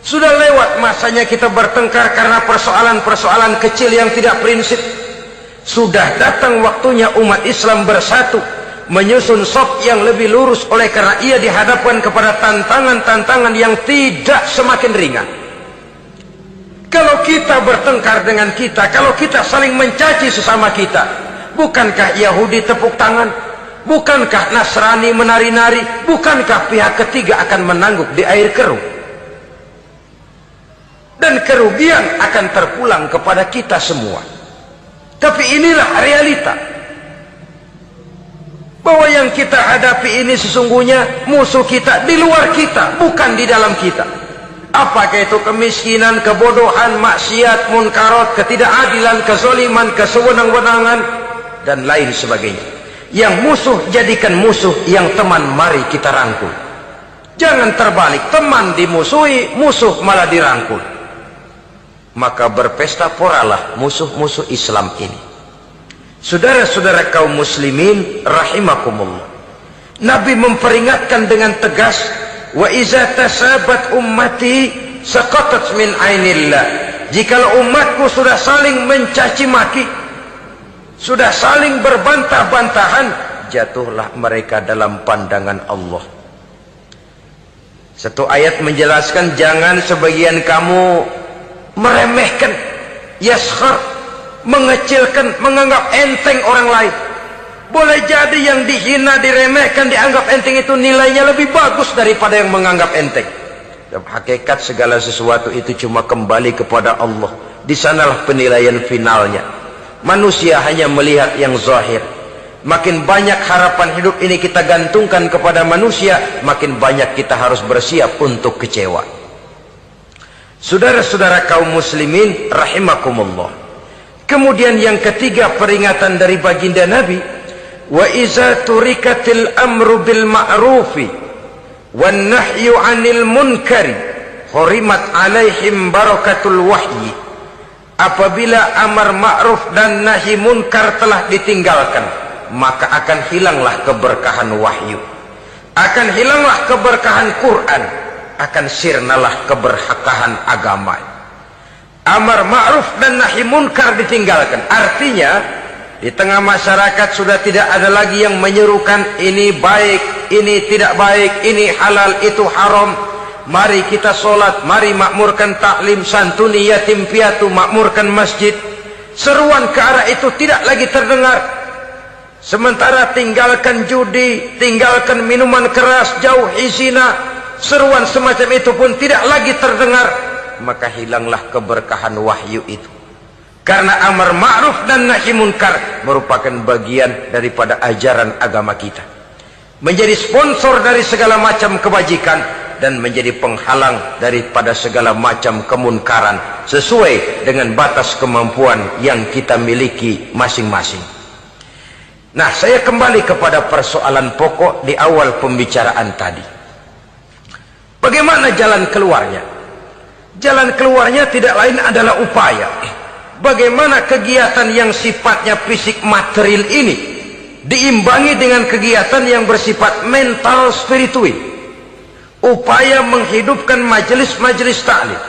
Sudah lewat masanya kita bertengkar karena persoalan-persoalan kecil yang tidak prinsip. Sudah datang waktunya umat Islam bersatu, menyusun saf yang lebih lurus, oleh karena ia dihadapkan kepada tantangan-tantangan yang tidak semakin ringan. Kalau kita bertengkar dengan kita, kalau kita saling mencaci sesama kita, bukankah Yahudi tepuk tangan? Bukankah Nasrani menari-nari? Bukankah pihak ketiga akan menangguk di air keruh? Dan kerugian akan terpulang kepada kita semua. Tapi inilah realita, bahwa yang kita hadapi ini sesungguhnya musuh kita di luar kita, bukan di dalam kita. Apakah itu kemiskinan, kebodohan, maksiat, munkarat, ketidakadilan, kezaliman, kesewenang-wenangan, dan lain sebagainya. Yang musuh jadikan musuh, yang teman mari kita rangkul. Jangan terbalik, teman dimusuhi, musuh malah dirangkul. Maka berpesta poralah musuh-musuh Islam ini. Saudara-saudara kaum muslimin rahimakumullah, Nabi memperingatkan dengan tegas, wa iza tasabat ummati saqatat min ainillah. Jikalau umatku sudah saling mencaci maki, sudah saling berbantah-bantahan, jatuhlah mereka dalam pandangan Allah. Satu ayat menjelaskan, jangan sebagian kamu meremehkan, yaskhar, mengecilkan, menganggap enteng orang lain. Boleh jadi yang dihina, diremehkan, dianggap enteng itu nilainya lebih bagus daripada yang menganggap enteng. Dan hakikat segala sesuatu itu cuma kembali kepada Allah. Di sanalah penilaian finalnya. Manusia hanya melihat yang zahir. Makin banyak harapan hidup ini kita gantungkan kepada manusia, makin banyak kita harus bersiap untuk kecewa. Saudara-saudara kaum muslimin rahimakumullah. Kemudian yang ketiga peringatan dari baginda Nabi, wa iza turikatil amru bil ma'rufi wan nahyu 'anil munkari hurimat 'alaihim barakatul wahyi. Apabila amar ma'ruf dan nahi munkar telah ditinggalkan, maka akan hilanglah keberkahan wahyu, akan hilanglah keberkahan Quran, akan sirnalah keberkahan agama. Amar ma'ruf dan nahi munkar ditinggalkan. Artinya di tengah masyarakat sudah tidak ada lagi yang menyerukan ini baik, ini tidak baik, ini halal, itu haram. Mari kita sholat, mari makmurkan taklim, santuni yatim piatu, makmurkan masjid. Seruan ke arah itu tidak lagi terdengar. Sementara tinggalkan judi, tinggalkan minuman keras, jauhi zina, seruan semacam itu pun tidak lagi terdengar. Maka hilanglah keberkahan wahyu itu. Karena amar ma'ruf dan nahi munkar merupakan bagian daripada ajaran agama kita. Menjadi sponsor dari segala macam kebajikan dan menjadi penghalang daripada segala macam kemunkaran sesuai dengan batas kemampuan yang kita miliki masing-masing. Nah, saya kembali kepada persoalan pokok di awal pembicaraan tadi. Bagaimana jalan keluarnya? Jalan keluarnya tidak lain adalah upaya. Bagaimana kegiatan yang sifatnya fisik material ini diimbangi dengan kegiatan yang bersifat mental spiritual. Upaya menghidupkan majelis-majelis taklim,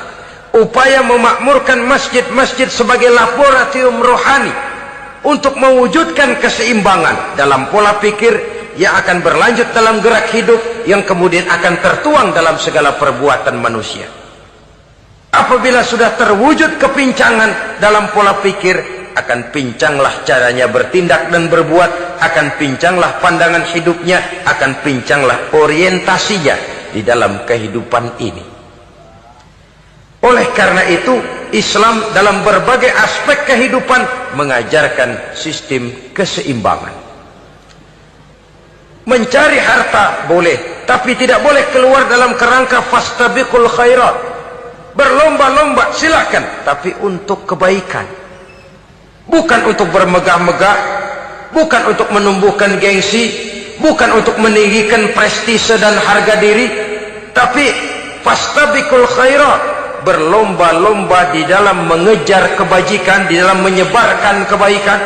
upaya memakmurkan masjid-masjid sebagai laboratorium rohani untuk mewujudkan keseimbangan dalam pola pikir yang akan berlanjut dalam gerak hidup yang kemudian akan tertuang dalam segala perbuatan manusia. Apabila sudah terwujud kepincangan dalam pola pikir, akan pincanglah caranya bertindak dan berbuat, akan pincanglah pandangan hidupnya, akan pincanglah orientasinya di dalam kehidupan ini. Oleh karena itu, Islam dalam berbagai aspek kehidupan mengajarkan sistem keseimbangan. Mencari harta boleh, tapi tidak boleh keluar dalam kerangka fastabiqul khairat. Berlomba-lomba silakan, tapi untuk kebaikan, bukan untuk bermegah-megah, bukan untuk menumbuhkan gengsi, bukan untuk meninggikan prestise dan harga diri, tapi fastabiqul khairat, berlomba-lomba di dalam mengejar kebajikan, di dalam menyebarkan kebaikan.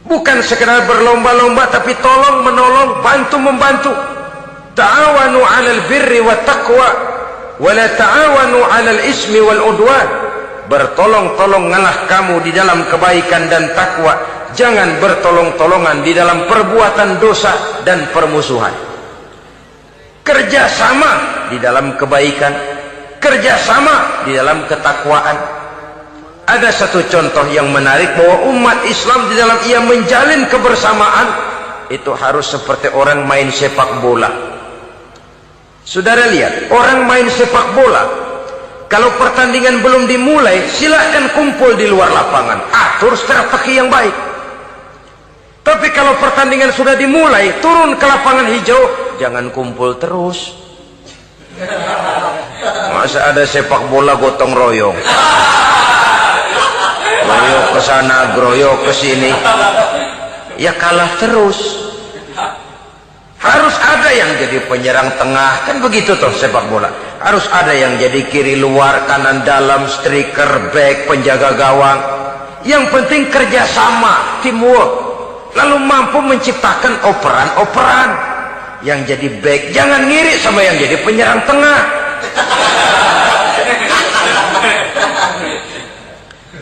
Bukan sekedar berlomba-lomba, tapi tolong menolong, bantu membantu. Ta'awanu 'alal birri wat taqwa wala ta'awanu 'alal ismi wal udwan. Bertolong-tolonganlah kamu di dalam kebaikan dan takwa, jangan bertolong-tolongan di dalam perbuatan dosa dan permusuhan. Kerjasama di dalam kebaikan, kerjasama di dalam ketakwaan. Ada satu contoh yang menarik bahwa umat Islam di dalam ia menjalin kebersamaan itu harus seperti orang main sepak bola. Saudara lihat, orang main sepak bola, kalau pertandingan belum dimulai, silakan kumpul di luar lapangan, atur strategi yang baik. Tapi kalau pertandingan sudah dimulai, turun ke lapangan hijau, jangan kumpul terus. Masa ada sepak bola gotong royong, groyok ke sana, groyok ke sini, ya kalah terus. Harus ada yang jadi penyerang tengah, kan begitu toh sepak bola. Harus ada yang jadi kiri luar, kanan dalam, striker, back, penjaga gawang. Yang penting kerjasama, teamwork, lalu mampu menciptakan operan-operan. Yang jadi back jangan ngiri sama yang jadi penyerang tengah.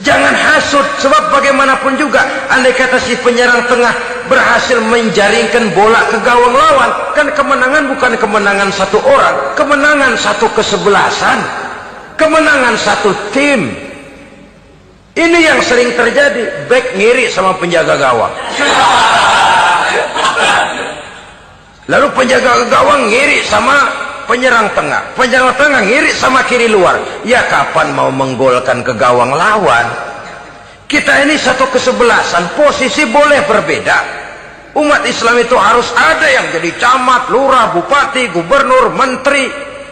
Jangan hasut, sebab bagaimanapun juga andai kata si penyerang tengah berhasil menjaringkan bola ke gawang lawan, kan kemenangan bukan kemenangan satu orang, kemenangan satu kesebelasan, kemenangan satu tim. Ini yang sering terjadi, back ngiri sama penjaga gawang, lalu penjaga gawang ngiri sama penyerang tengah, penyerang tengah ngiri sama kiri luar. Ya kapan mau menggolkan ke gawang lawan? Kita ini satu kesebelasan, posisi boleh berbeda. Umat Islam itu harus ada yang jadi camat, lurah, bupati, gubernur, menteri,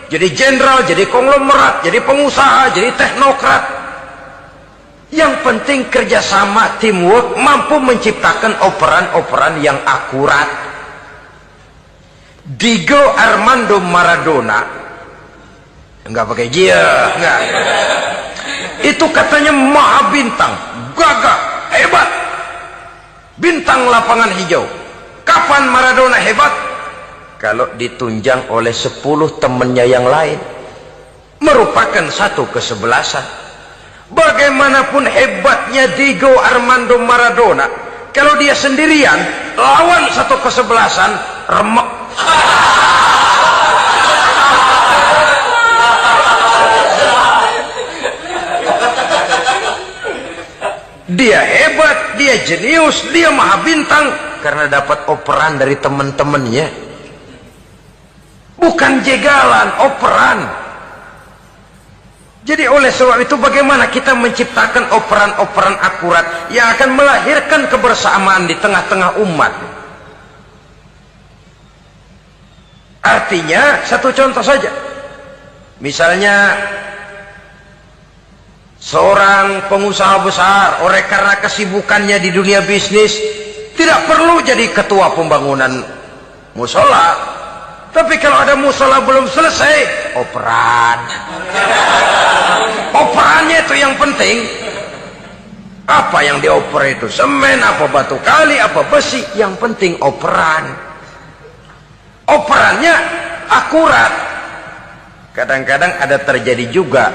jadi jenderal, jadi konglomerat, jadi pengusaha, jadi teknokrat. Yang penting kerjasama, teamwork, mampu menciptakan operan-operan yang akurat. Diego Armando Maradona, enggak pakai dia, enggak. Itu katanya maha bintang, gagah, hebat. bintang lapangan hijau. Kapan Maradona hebat? Kalau ditunjang oleh 10 temannya yang lain, merupakan satu kesebelasan. Bagaimanapun hebatnya Diego Armando Maradona, kalau dia sendirian lawan satu kesebelasan, remek. Dia hebat, dia jenius, dia maha bintang karena dapat operan dari teman-temannya. Bukan jegalan, operan. Jadi oleh sebab itu bagaimana kita menciptakan operan-operan akurat yang akan melahirkan kebersamaan di tengah-tengah umat. Artinya satu contoh saja. Misalnya seorang pengusaha besar, oleh karena kesibukannya di dunia bisnis, tidak perlu jadi ketua pembangunan musola. Tapi kalau ada musola belum selesai, operan. Operannya itu yang penting. Apa yang dioper itu? Semen, apa batu kali, apa besi? Yang penting operan. Operannya akurat. Kadang-kadang ada terjadi juga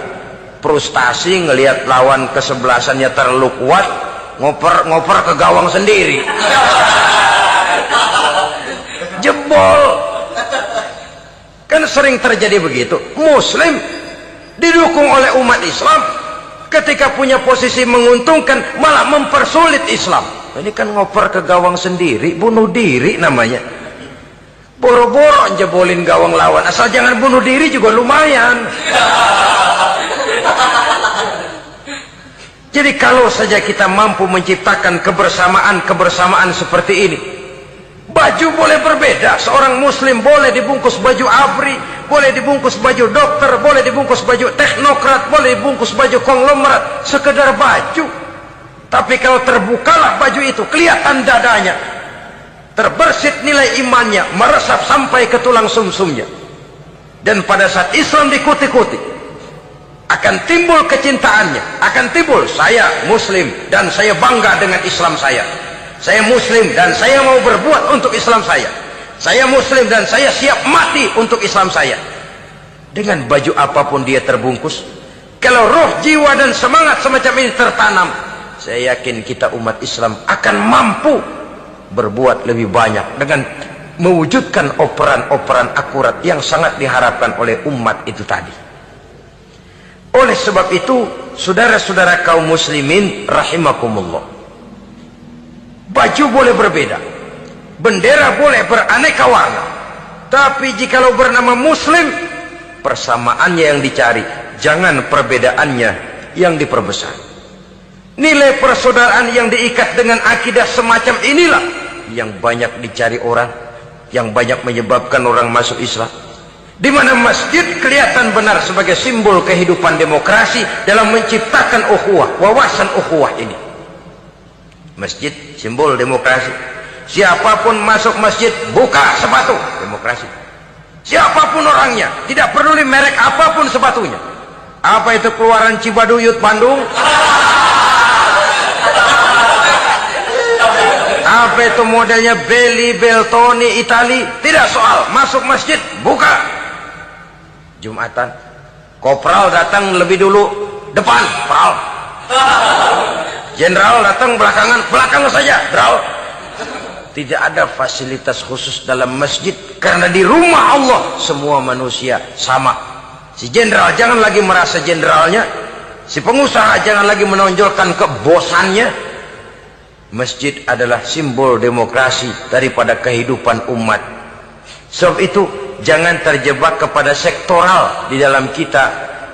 frustasi ngelihat lawan kesebelasannya terlalu kuat, ngoper ke gawang sendiri, jebol. Kan sering terjadi begitu. Muslim didukung oleh umat Islam, ketika punya posisi menguntungkan malah mempersulit Islam. Ini kan ngoper ke gawang sendiri, bunuh diri namanya. Boro-boro jebolin gawang lawan, asal jangan bunuh diri juga lumayan. Jadi kalau saja kita mampu menciptakan kebersamaan seperti ini, baju boleh berbeda. Seorang muslim boleh dibungkus baju ABRI, boleh dibungkus baju dokter, boleh dibungkus baju teknokrat, boleh dibungkus baju konglomerat, sekedar baju. Tapi kalau terbukalah baju itu, kelihatan dadanya, terbersit nilai imannya, meresap sampai ke tulang sumsumnya. Dan pada saat Islam dikuti-kuti, akan timbul kecintaannya, akan timbul, saya muslim dan saya bangga dengan Islam saya. Saya muslim dan saya mau berbuat untuk Islam saya. Saya muslim dan saya siap mati untuk Islam saya. Dengan baju apapun dia terbungkus, kalau roh, jiwa dan semangat semacam ini tertanam, saya yakin kita umat Islam akan mampu berbuat lebih banyak dengan mewujudkan operan-operan akurat yang sangat diharapkan oleh umat itu tadi. Oleh sebab itu, saudara-saudara kaum muslimin rahimakumullah, baju boleh berbeda, bendera boleh beraneka warna, tapi jikalau bernama muslim, persamaannya yang dicari, jangan perbedaannya yang diperbesar. Nilai persaudaraan yang diikat dengan akidah semacam inilah yang banyak dicari orang, yang banyak menyebabkan orang masuk Islam. Di mana masjid kelihatan benar sebagai simbol kehidupan demokrasi dalam menciptakan ukhuwah, wawasan ukhuwah ini. Masjid simbol demokrasi. Siapapun masuk masjid buka sepatu, demokrasi. Siapapun orangnya, tidak peduli merek apapun sepatunya. Apa itu keluaran Cibaduyut Bandung? Apa itu modelnya Belli Beltoni Itali? Tidak soal, masuk masjid buka. Jumatan, kopral datang lebih dulu depan, pral. Jenderal datang belakang saja, pral. Tidak ada fasilitas khusus dalam masjid, karena di rumah Allah semua manusia sama. Si jenderal jangan lagi merasa jenderalnya, si pengusaha jangan lagi menonjolkan kebosannya. Masjid adalah simbol demokrasi daripada kehidupan umat. Sebab itu jangan terjebak kepada sektoral di dalam kita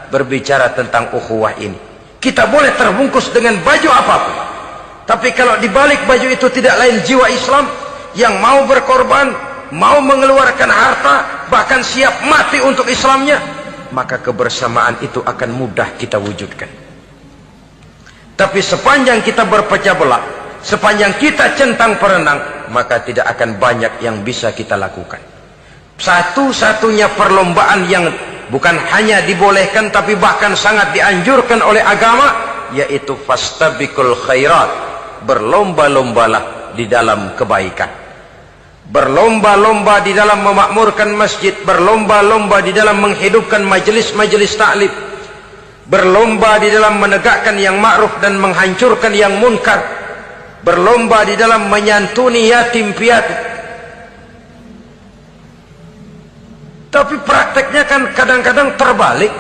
berbicara tentang ukhuwah ini. Kita boleh terbungkus dengan baju apapun, tapi kalau di balik baju itu tidak lain jiwa Islam yang mau berkorban, mau mengeluarkan harta, bahkan siap mati untuk Islamnya, maka kebersamaan itu akan mudah kita wujudkan. Tapi sepanjang kita berpecah belah, sepanjang kita centang perenang, maka tidak akan banyak yang bisa kita lakukan. Satu-satunya perlombaan yang bukan hanya dibolehkan tapi bahkan sangat dianjurkan oleh agama, yaitu fastabiqul khairat, berlomba-lombalah di dalam kebaikan. Berlomba-lomba di dalam memakmurkan masjid, berlomba-lomba di dalam menghidupkan majelis-majelis taklim, berlomba di dalam menegakkan yang ma'ruf dan menghancurkan yang munkar, berlomba di dalam menyantuni yatim piatu. Tapi prakteknya kan kadang-kadang terbalik.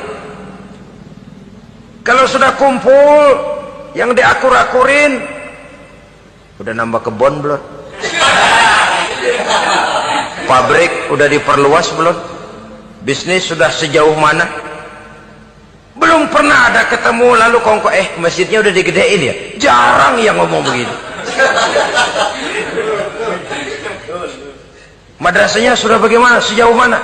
Kalau sudah kumpul yang diakur-akurin, udah nambah kebon belum? Pabrik udah diperluas belum? Bisnis sudah sejauh mana? Belum pernah ada ketemu lalu kongko masjidnya udah digedein ya. Jarang yang ngomong begitu. Madrasahnya sudah bagaimana, sejauh mana?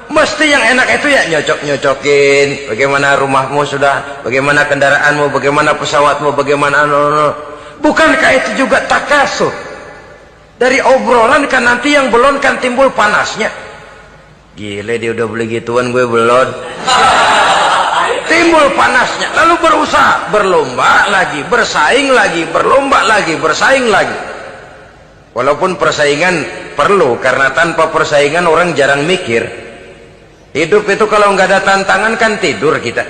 Mesti yang enak itu ya nyocok-nyocokin. Bagaimana rumahmu sudah, bagaimana kendaraanmu, bagaimana pesawatmu, bagaimana bukankah itu juga takasur? Dari obrolan kan nanti yang belum kan timbul panasnya. Gile dia udah beli gituan, gue belum. Timbul panasnya, lalu berusaha, berlomba lagi, bersaing lagi, berlomba lagi, bersaing lagi. Walaupun persaingan perlu, karena tanpa persaingan orang jarang mikir. Hidup itu kalau nggak ada tantangan kan tidur kita.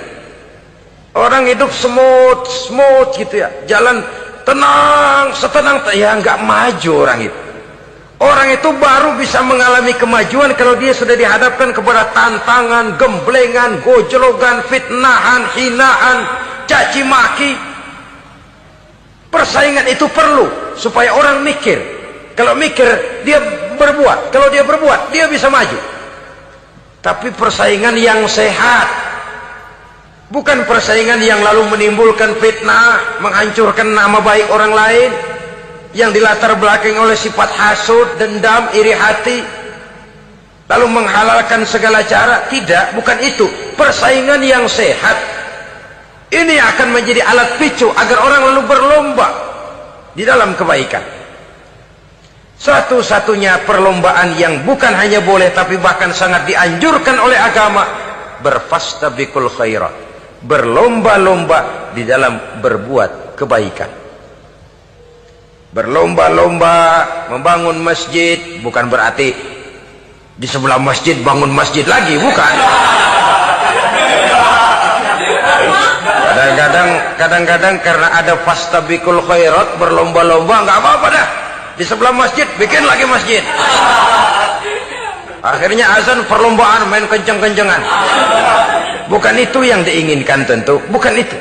Orang hidup smooth gitu ya, jalan tenang, setenang ya nggak maju orang itu. Orang itu baru bisa mengalami kemajuan kalau dia sudah dihadapkan kepada tantangan, gemblengan, gojlogan, fitnahan, hinaan, caci maki. Persaingan itu perlu supaya orang mikir. Kalau mikir dia berbuat, kalau dia berbuat dia bisa maju. Tapi persaingan yang sehat, bukan persaingan yang lalu menimbulkan fitnah, menghancurkan nama baik orang lain, yang dilatar belakangi oleh sifat hasud, dendam, iri hati, lalu menghalalkan segala cara. Tidak, bukan itu. Persaingan yang sehat ini akan menjadi alat picu agar orang lalu berlomba di dalam kebaikan. Satu-satunya perlombaan yang bukan hanya boleh tapi bahkan sangat dianjurkan oleh agama, berfastabiqul khairat, berlomba-lomba di dalam berbuat kebaikan. Berlomba-lomba membangun masjid bukan berarti di sebelah masjid bangun masjid lagi, bukan. Kadang-kadang karena ada fastabiqul khairat, berlomba-lomba, nggak apa-apa dah. Di sebelah masjid bikin lagi masjid. Akhirnya azan perlombaan main kenceng-kencengan. Bukan itu yang diinginkan tentu, bukan itu.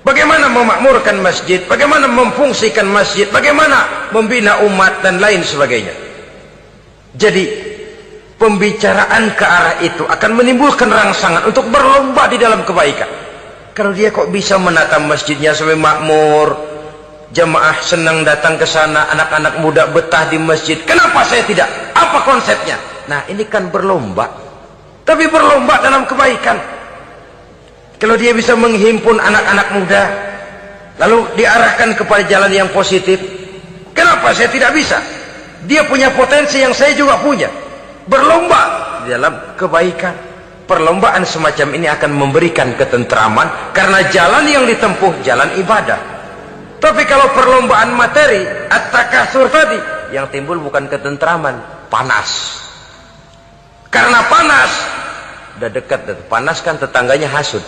Bagaimana memakmurkan masjid, bagaimana memfungsikan masjid, bagaimana membina umat dan lain sebagainya. Jadi pembicaraan ke arah itu akan menimbulkan rangsangan untuk berlomba di dalam kebaikan. Kalau dia kok bisa menata masjidnya sampai makmur, jamaah senang datang ke sana, anak-anak muda betah di masjid, kenapa saya tidak? Apa konsepnya? Nah, ini kan berlomba, tapi berlomba dalam kebaikan. Kalau dia bisa menghimpun anak-anak muda lalu diarahkan kepada jalan yang positif, kenapa saya tidak bisa? Dia punya potensi yang saya juga punya. Berlomba di dalam kebaikan. Perlombaan semacam ini akan memberikan ketentraman karena jalan yang ditempuh jalan ibadah. Tapi kalau perlombaan materi, at-takasur tadi, yang timbul bukan ketentraman, panas. Karena panas, udah dekat, panas kan tetangganya hasud,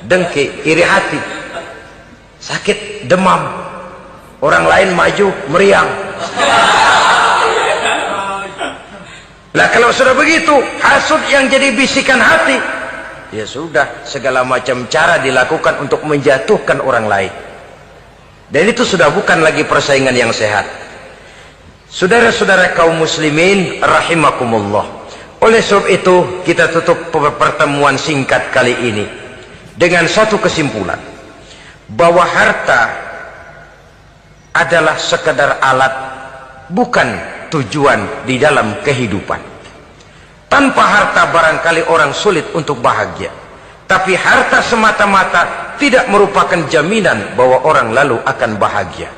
dengki, iri hati, sakit, demam, orang lain maju, meriang. Lah kalau sudah begitu, hasud yang jadi bisikan hati, ya sudah, segala macam cara dilakukan untuk menjatuhkan orang lain. Dan itu sudah bukan lagi persaingan yang sehat. Saudara-saudara kaum muslimin rahimakumullah. Oleh sebab itu kita tutup pertemuan singkat kali ini dengan satu kesimpulan, bahwa harta adalah sekedar alat, bukan tujuan di dalam kehidupan. Tanpa harta barangkali orang sulit untuk bahagia, tapi harta semata-mata tidak merupakan jaminan bahwa orang lalu akan bahagia.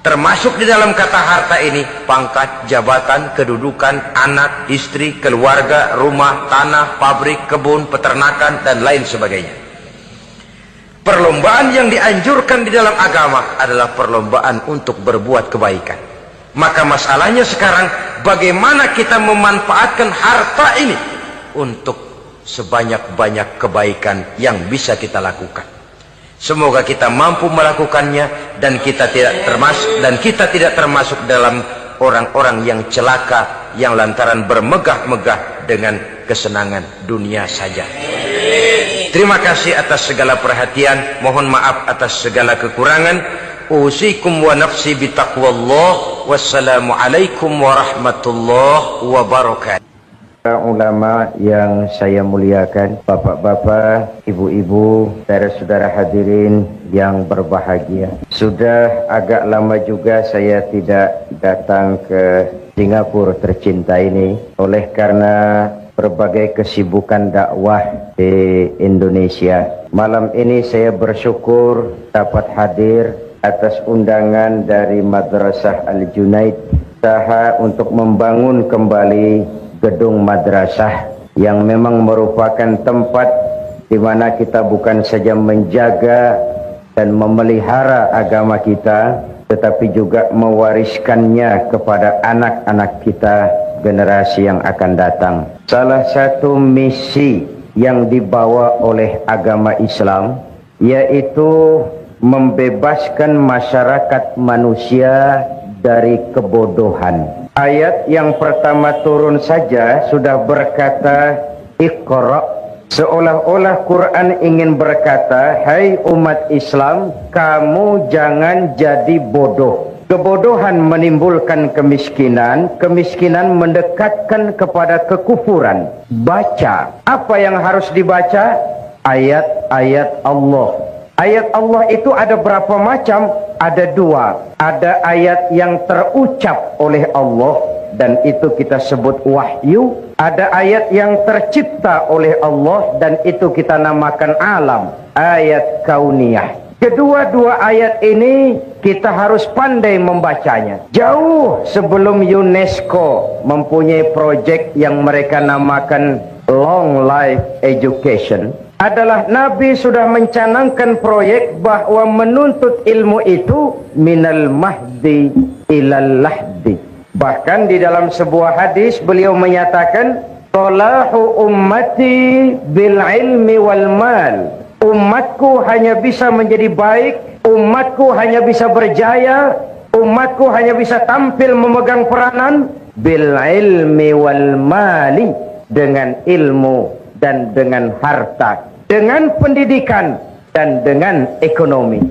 Termasuk di dalam kata harta ini pangkat, jabatan, kedudukan, anak, istri, keluarga, rumah, tanah, pabrik, kebun, peternakan, dan lain sebagainya. Perlombaan yang dianjurkan di dalam agama adalah perlombaan untuk berbuat kebaikan. Maka masalahnya sekarang, bagaimana kita memanfaatkan harta ini untuk sebanyak-banyak kebaikan yang bisa kita lakukan. Semoga kita mampu melakukannya dan kita tidak termasuk dalam orang-orang yang celaka yang lantaran bermegah-megah dengan kesenangan dunia saja. Terima kasih atas segala perhatian, mohon maaf atas segala kekurangan. Usikum wa nafsi bitaqwallah. Wassalamualaikum warahmatullahi wabarakatuh. Ulama yang saya muliakan, bapak-bapak, ibu-ibu, saudara-saudara hadirin yang berbahagia. Sudah agak lama juga saya tidak datang ke Singapura tercinta ini, oleh karena berbagai kesibukan dakwah di Indonesia. Malam ini saya bersyukur dapat hadir atas undangan dari Madrasah Al-Junaid, usaha untuk membangun kembali gedung madrasah yang memang merupakan tempat di mana kita bukan saja menjaga dan memelihara agama kita, tetapi juga mewariskannya kepada anak-anak kita, generasi yang akan datang. Salah satu misi yang dibawa oleh agama Islam yaitu membebaskan masyarakat manusia dari kebodohan. Ayat yang pertama turun saja sudah berkata Iqra, seolah-olah Quran ingin berkata, hai umat Islam, kamu jangan jadi bodoh. Kebodohan menimbulkan kemiskinan, kemiskinan mendekatkan kepada kekufuran. Baca, apa yang harus dibaca? Ayat-ayat Allah. Ayat Allah itu ada berapa macam? Ada dua. Ada ayat yang terucap oleh Allah dan itu kita sebut wahyu. Ada ayat yang tercipta oleh Allah dan itu kita namakan alam, ayat kauniyah. Kedua-dua ayat ini kita harus pandai membacanya. Jauh sebelum UNESCO mempunyai proyek yang mereka namakan Long Life Education, adalah Nabi sudah mencanangkan proyek bahwa menuntut ilmu itu minal mahdi ilal lahdi. Bahkan di dalam sebuah hadis beliau menyatakan, salahu ummati bil ilmi wal mal. Umatku hanya bisa menjadi baik, umatku hanya bisa berjaya, umatku hanya bisa tampil memegang peranan bil ilmi wal mali, dengan ilmu dan dengan harta, dengan pendidikan dan dengan ekonomi,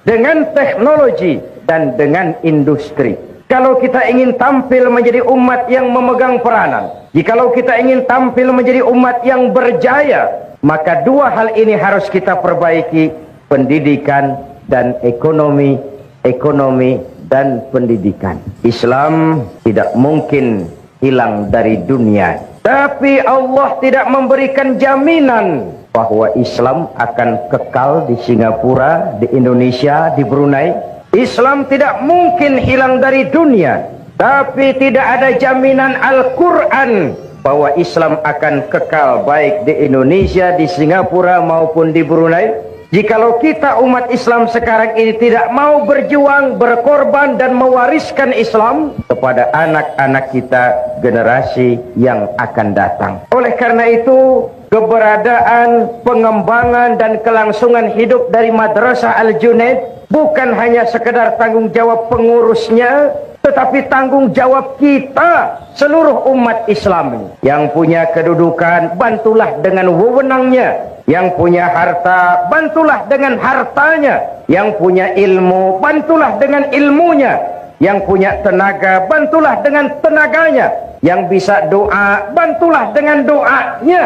dengan teknologi dan dengan industri. Kalau kita ingin tampil menjadi umat yang memegang peranan, jikalau kita ingin tampil menjadi umat yang berjaya, maka dua hal ini harus kita perbaiki, pendidikan dan ekonomi, ekonomi dan pendidikan. Islam tidak mungkin hilang dari dunia, tapi Allah tidak memberikan jaminan bahwa Islam akan kekal di Singapura, di Indonesia, di Brunei. Islam tidak mungkin hilang dari dunia, tapi tidak ada jaminan Al-Quran bahwa Islam akan kekal baik di Indonesia, di Singapura maupun di Brunei. Jikalau kita umat Islam sekarang ini tidak mau berjuang, berkorban dan mewariskan Islam kepada anak-anak kita, generasi yang akan datang. Oleh karena itu, keberadaan, pengembangan dan kelangsungan hidup dari Madrasah Al-Junaid bukan hanya sekedar tanggung jawab pengurusnya, tetapi tanggung jawab kita, seluruh umat Islam. Yang punya kedudukan, bantulah dengan wewenangnya. Yang punya harta, bantulah dengan hartanya. Yang punya ilmu, bantulah dengan ilmunya. Yang punya tenaga, bantulah dengan tenaganya. Yang bisa doa, bantulah dengan doanya.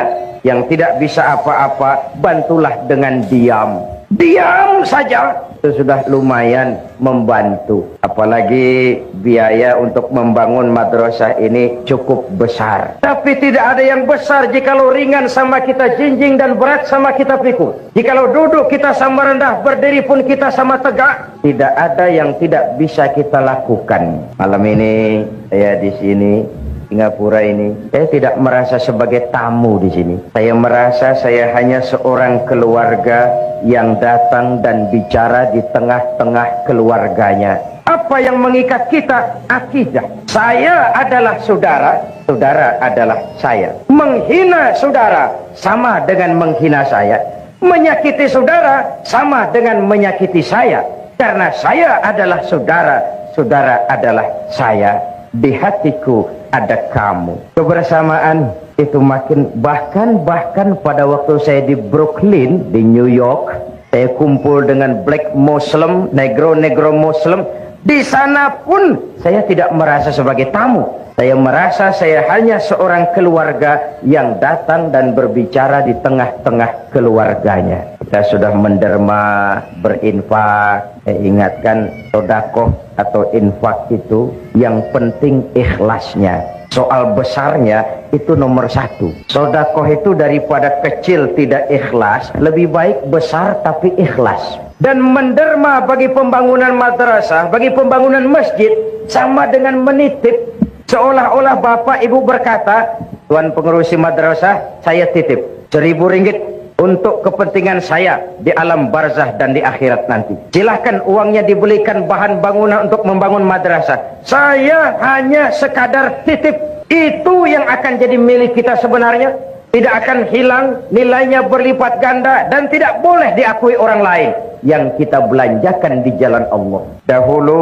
Yang tidak bisa apa-apa, bantulah dengan diam. Diam saja, itu sudah lumayan membantu. Apalagi biaya untuk membangun madrasah ini cukup besar. Tapi tidak ada yang besar jikalau ringan sama kita jinjing dan berat sama kita pikul. Jikalau duduk kita sama rendah, berdiri pun kita sama tegak. Tidak ada yang tidak bisa kita lakukan. Malam ini saya di sini Singapura ini, saya tidak merasa sebagai tamu di sini. Saya merasa saya hanya seorang keluarga yang datang dan bicara di tengah-tengah keluarganya. Apa yang mengikat kita? Akidah. Saya adalah saudara, saudara adalah saya. Menghina saudara sama dengan menghina saya. Menyakiti saudara sama dengan menyakiti saya. Karena saya adalah saudara, saudara adalah saya. Di hatiku ada kamu. Kebersamaan itu makin, bahkan pada waktu saya di Brooklyn di New York, saya kumpul dengan black Muslim, negro Muslim. Di sana pun saya tidak merasa sebagai tamu. Saya merasa saya hanya seorang keluarga yang datang dan berbicara di tengah-tengah keluarganya. Kita sudah menderma, berinfak. Saya ingatkan, sedekah atau infak itu yang penting ikhlasnya. Soal besarnya itu nomor satu. Sedekah itu daripada kecil tidak ikhlas, lebih baik besar tapi ikhlas. Dan menderma bagi pembangunan madrasah, bagi pembangunan masjid, sama dengan menitip. Seolah-olah bapak ibu berkata, tuan pengurusi madrasah, saya titip 1.000 ringgit untuk kepentingan saya di alam barzah dan di akhirat nanti. Silahkan uangnya dibelikan bahan bangunan untuk membangun madrasah. Saya hanya sekadar titip. Itu yang akan jadi milik kita sebenarnya. Tidak akan hilang, nilainya berlipat ganda dan tidak boleh diakui orang lain. Yang kita belanjakan di jalan Allah. Dahulu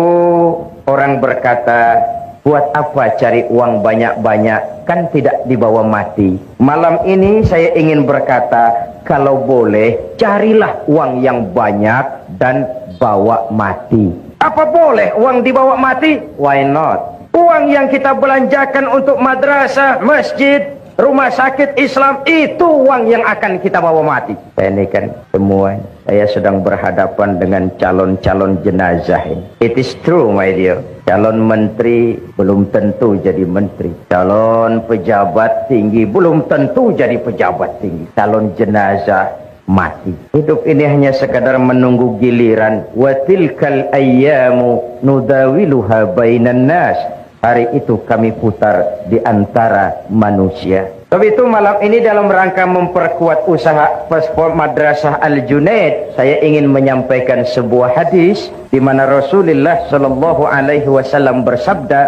orang berkata, buat apa cari uang banyak-banyak, kan tidak dibawa mati. Malam ini saya ingin berkata, kalau boleh carilah uang yang banyak dan bawa mati. Apa boleh uang dibawa mati? Why not? Uang yang kita belanjakan untuk madrasah, masjid, rumah sakit Islam, itu uang yang akan kita bawa mati. Ini kan semua, saya sedang berhadapan dengan calon-calon jenazah ini. It is true, my dear. Calon menteri belum tentu jadi menteri. Calon pejabat tinggi belum tentu jadi pejabat tinggi. Calon jenazah mati. Hidup ini hanya sekadar menunggu giliran. Wa tilkal ayyamu nudawiluha bainan nas. Hari itu kami putar di antara manusia. Sebab itu malam ini dalam rangka memperkuat usaha paspor Madrasah Al-Junaid, saya ingin menyampaikan sebuah hadis di mana Rasulullah sallallahu alaihi wasallam bersabda,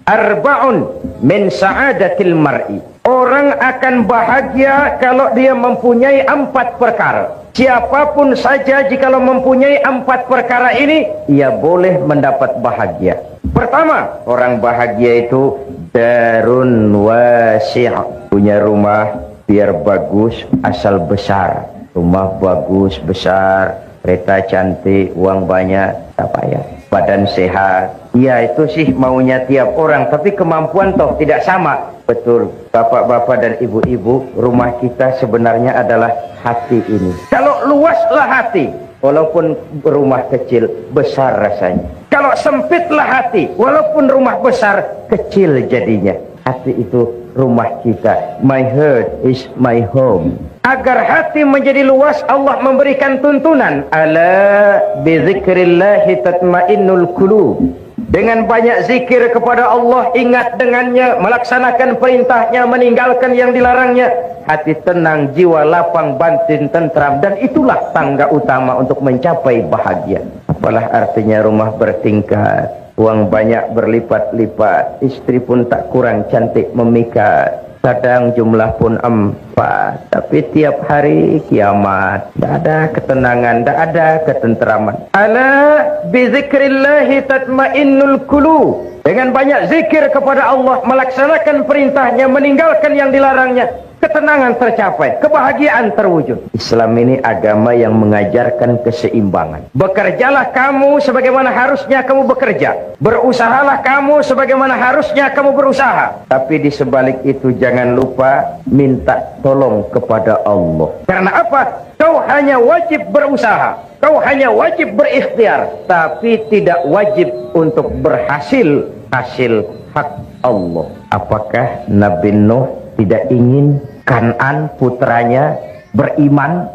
"Arba'un min sa'adatil mar'i." Orang akan bahagia kalau dia mempunyai 4 perkara. Siapapun saja jikalau mempunyai 4 perkara ini, ia boleh mendapat bahagia. Pertama, orang bahagia itu darun wasi', punya rumah biar bagus asal besar. Rumah bagus besar, kereta cantik, uang banyak, tak payah. Badan sehat. Ya itu sih maunya tiap orang, tapi kemampuan toh tidak sama. Betul, bapak-bapak dan ibu-ibu, rumah kita sebenarnya adalah hati ini. Kalau luaslah hati, walaupun rumah kecil, besar rasanya. Kalau sempitlah hati, walaupun rumah besar, kecil jadinya. Hati itu rumah kita. My heart is my home. Agar hati menjadi luas, Allah memberikan tuntunan. Ala bizikrillahi tatmainnul qulub. Dengan banyak zikir kepada Allah, ingat dengannya, melaksanakan perintahnya, meninggalkan yang dilarangnya, hati tenang, jiwa lapang, batin tentram. Dan itulah tangga utama untuk mencapai bahagia. Apalah artinya rumah bertingkat, uang banyak berlipat-lipat, istri pun tak kurang cantik memikat, kadang jumlah pun 4, tapi tiap hari kiamat. Tak ada ketenangan, tak ada ketenteraman. Ala bizikrillahi tatmainnul qulub. Dengan banyak zikir kepada Allah, melaksanakan perintahnya, meninggalkan yang dilarangnya, ketenangan tercapai, kebahagiaan terwujud. Islam ini agama yang mengajarkan keseimbangan. Bekerjalah kamu sebagaimana harusnya kamu bekerja. Berusahalah kamu sebagaimana harusnya kamu berusaha. Tapi di sebalik itu jangan lupa minta tolong kepada Allah. Karena apa? Kau hanya wajib berusaha. Kau hanya wajib berikhtiar. Tapi tidak wajib untuk berhasil hasil hak Allah. Apakah Nabi Nuh tidak ingin Kan'an putranya beriman?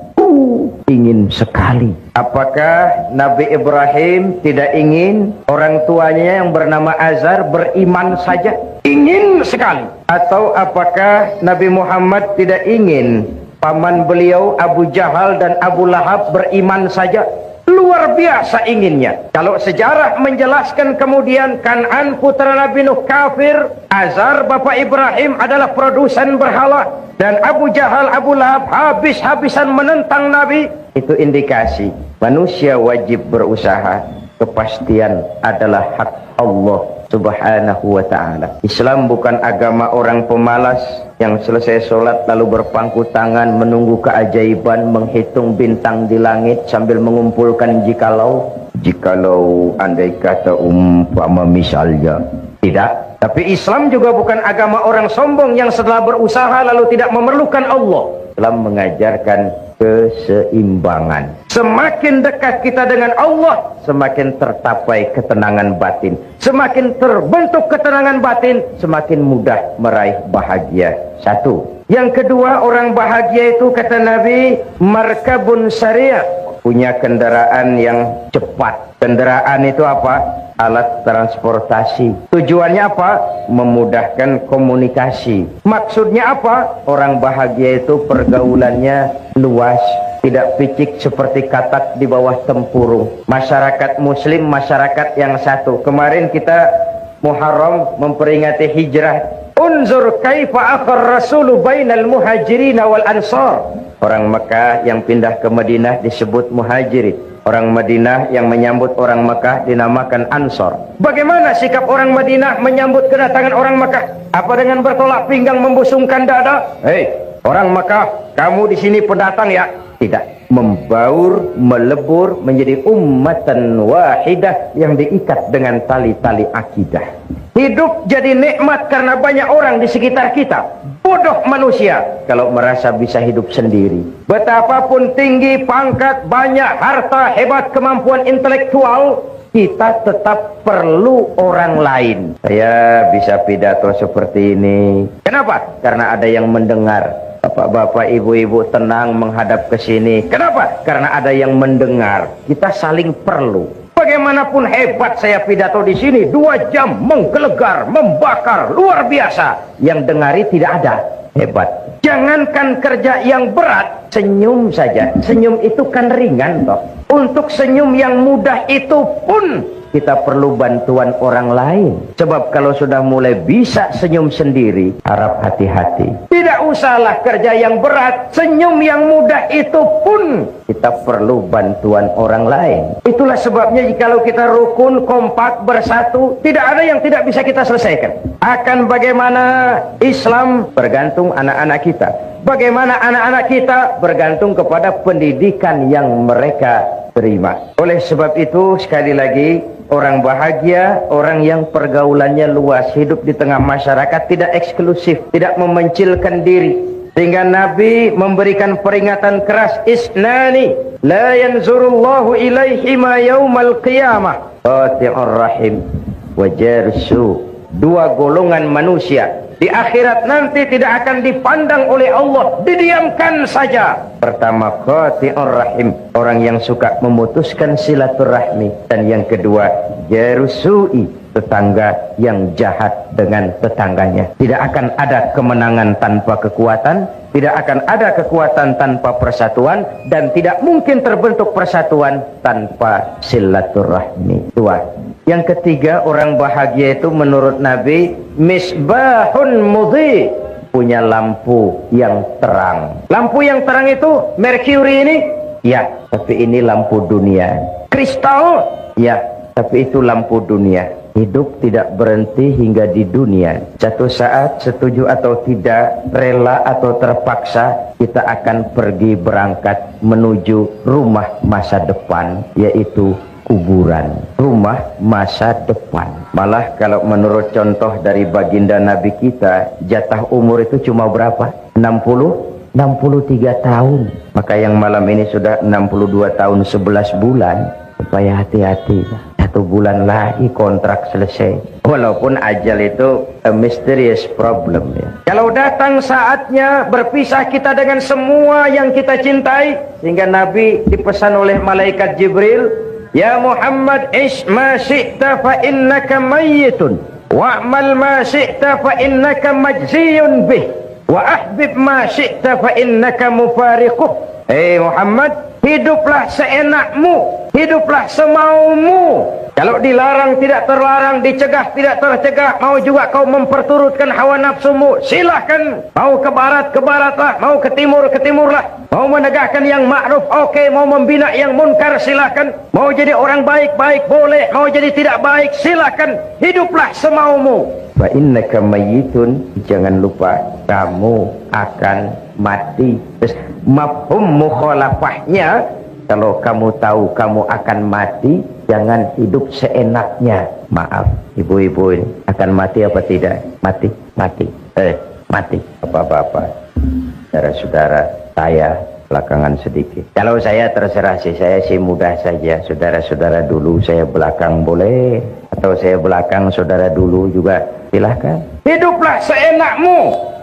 ingin sekali. Apakah Nabi Ibrahim tidak ingin orang tuanya yang bernama Azar beriman saja? Ingin sekali. Atau apakah Nabi Muhammad tidak ingin paman beliau Abu Jahal dan Abu Lahab beriman saja? Luar biasa inginnya. Kalau sejarah menjelaskan kemudian Kan'an putra Nabi Nuh kafir, Azar bapak Ibrahim adalah produsen berhala, dan Abu Jahal, Abu Lahab habis-habisan menentang Nabi, itu indikasi manusia wajib berusaha. Kepastian adalah hak Allah Subhanahu wa ta'ala. Islam bukan agama orang pemalas yang selesai sholat lalu berpangku tangan menunggu keajaiban, menghitung bintang di langit sambil mengumpulkan jikalau andai kata umpama misalnya. Tidak. Tapi Islam juga bukan agama orang sombong yang setelah berusaha lalu tidak memerlukan Allah. Islam mengajarkan keseimbangan. Semakin dekat kita dengan Allah, semakin tercapai ketenangan batin. Semakin terbentuk ketenangan batin, semakin mudah meraih bahagia. Satu. Yang kedua, orang bahagia itu kata Nabi, markabun syariah, punya kendaraan yang cepat. Kendaraan itu apa? Alat transportasi. Tujuannya apa? Memudahkan komunikasi. Maksudnya apa? Orang bahagia itu pergaulannya luas, tidak picik seperti katak di bawah tempurung. Masyarakat muslim, masyarakat yang satu. Kemarin kita Muharram memperingati hijrah. Unzur kaifa akhar rasulu bainal muhajirin wal ansar. Orang Mekah yang pindah ke Madinah disebut muhajirin. Orang Madinah yang menyambut orang Mekah dinamakan Ansor. Bagaimana sikap orang Madinah menyambut kedatangan orang Mekah? Apa dengan bertolak pinggang membusungkan dada? Hei, orang Mekah, kamu di sini pendatang ya? Tidak. Membaur, melebur menjadi ummatan wahidah yang diikat dengan tali-tali akidah. Hidup jadi nikmat karena banyak orang di sekitar kita. Bodoh manusia kalau merasa bisa hidup sendiri. Betapapun tinggi pangkat, banyak harta, hebat kemampuan intelektual, kita tetap perlu orang lain. Saya bisa pidato seperti ini. Kenapa? Karena ada yang mendengar. Bapak-bapak, ibu-ibu tenang menghadap ke sini. Kenapa? Karena ada yang mendengar. Kita saling perlu. Bagaimanapun hebat saya pidato di sini, 2 jam menggelegar, membakar, luar biasa. Yang dengari tidak ada. Hebat. Jangankan kerja yang berat, senyum saja. Senyum itu kan ringan toh. Untuk senyum yang mudah itu pun kita perlu bantuan orang lain. Sebab kalau sudah mulai bisa senyum sendiri, harap hati-hati. Tidak usahlah kerja yang berat, senyum yang mudah itu pun kita perlu bantuan orang lain. Itulah sebabnya jikalau kita rukun, kompak, bersatu, tidak ada yang tidak bisa kita selesaikan. Akan bagaimana Islam bergantung anak-anak kita. Bagaimana anak-anak kita bergantung kepada pendidikan yang mereka terima. Oleh sebab itu sekali lagi, orang bahagia, orang yang pergaulannya luas, hidup di tengah masyarakat, tidak eksklusif, tidak memencilkan diri. Sehingga Nabi memberikan peringatan keras, isnani la yanzurullahu ilaihi ma yaumal qiyamah qati'ur rahim wa jarsu. 2 golongan manusia di akhirat nanti tidak akan dipandang oleh Allah, didiamkan saja. Pertama, qati'ur rahim, orang yang suka memutuskan silaturahmi. Dan yang kedua, jarusui, tetangga yang jahat dengan tetangganya. Tidak akan ada kemenangan tanpa kekuatan, tidak akan ada kekuatan tanpa persatuan, dan tidak mungkin terbentuk persatuan tanpa silaturahmi. 2. Yang ketiga, orang bahagia itu menurut Nabi misbahun mudhi, punya lampu yang terang. Lampu yang terang itu merkuri ini, ya, tapi ini lampu dunia. Kristal, ya, tapi itu lampu dunia. Hidup tidak berhenti hingga di dunia. Satu saat, setuju atau tidak, rela atau terpaksa, kita akan pergi berangkat menuju rumah masa depan, yaitu kuburan, rumah masa depan. Malah kalau menurut contoh dari baginda Nabi kita, jatah umur itu cuma berapa? 63 tahun. Maka yang malam ini sudah 62 tahun 11 bulan. Supaya hati-hati. 1 bulan lagi kontrak selesai. Walaupun ajal itu a mysterious problem ya. Kalau datang saatnya berpisah kita dengan semua yang kita cintai, sehingga Nabi dipesan oleh malaikat Jibril, ya Muhammad, ish ma syi'ta fa innaka mayyitun wa'mal ma syi'ta fa innaka majziyun bih wa ahbib ma syi'ta fa innaka mufariquh. Muhammad, hiduplah seenakmu, hiduplah semaumu. Kalau dilarang tidak terlarang, dicegah tidak tercegah, mau juga kau memperturutkan hawa nafsumu, silahkan. Mau ke barat, ke baratlah, mau ke timurlah. Mau menegakkan yang ma'ruf, oke. Mau membina yang munkar, silahkan. Mau jadi orang baik-baik, boleh. Mau jadi tidak baik, silahkan. Hiduplah semaumu. Wa innaka mayyitun, jangan lupa kamu akan mati. Terus mafhum mukhalafahnya, kalau kamu tahu kamu akan mati, jangan hidup seenaknya. Maaf, ibu-ibu ini akan mati apa tidak? Mati. Mati. Bapak-bapak, saudara-saudara, saya belakangan sedikit. Kalau saya terserah sih, saya sih mudah saja. Saudara-saudara dulu, saya belakang boleh. Atau saya belakang, saudara dulu juga, silahkan. Hiduplah seenakmu.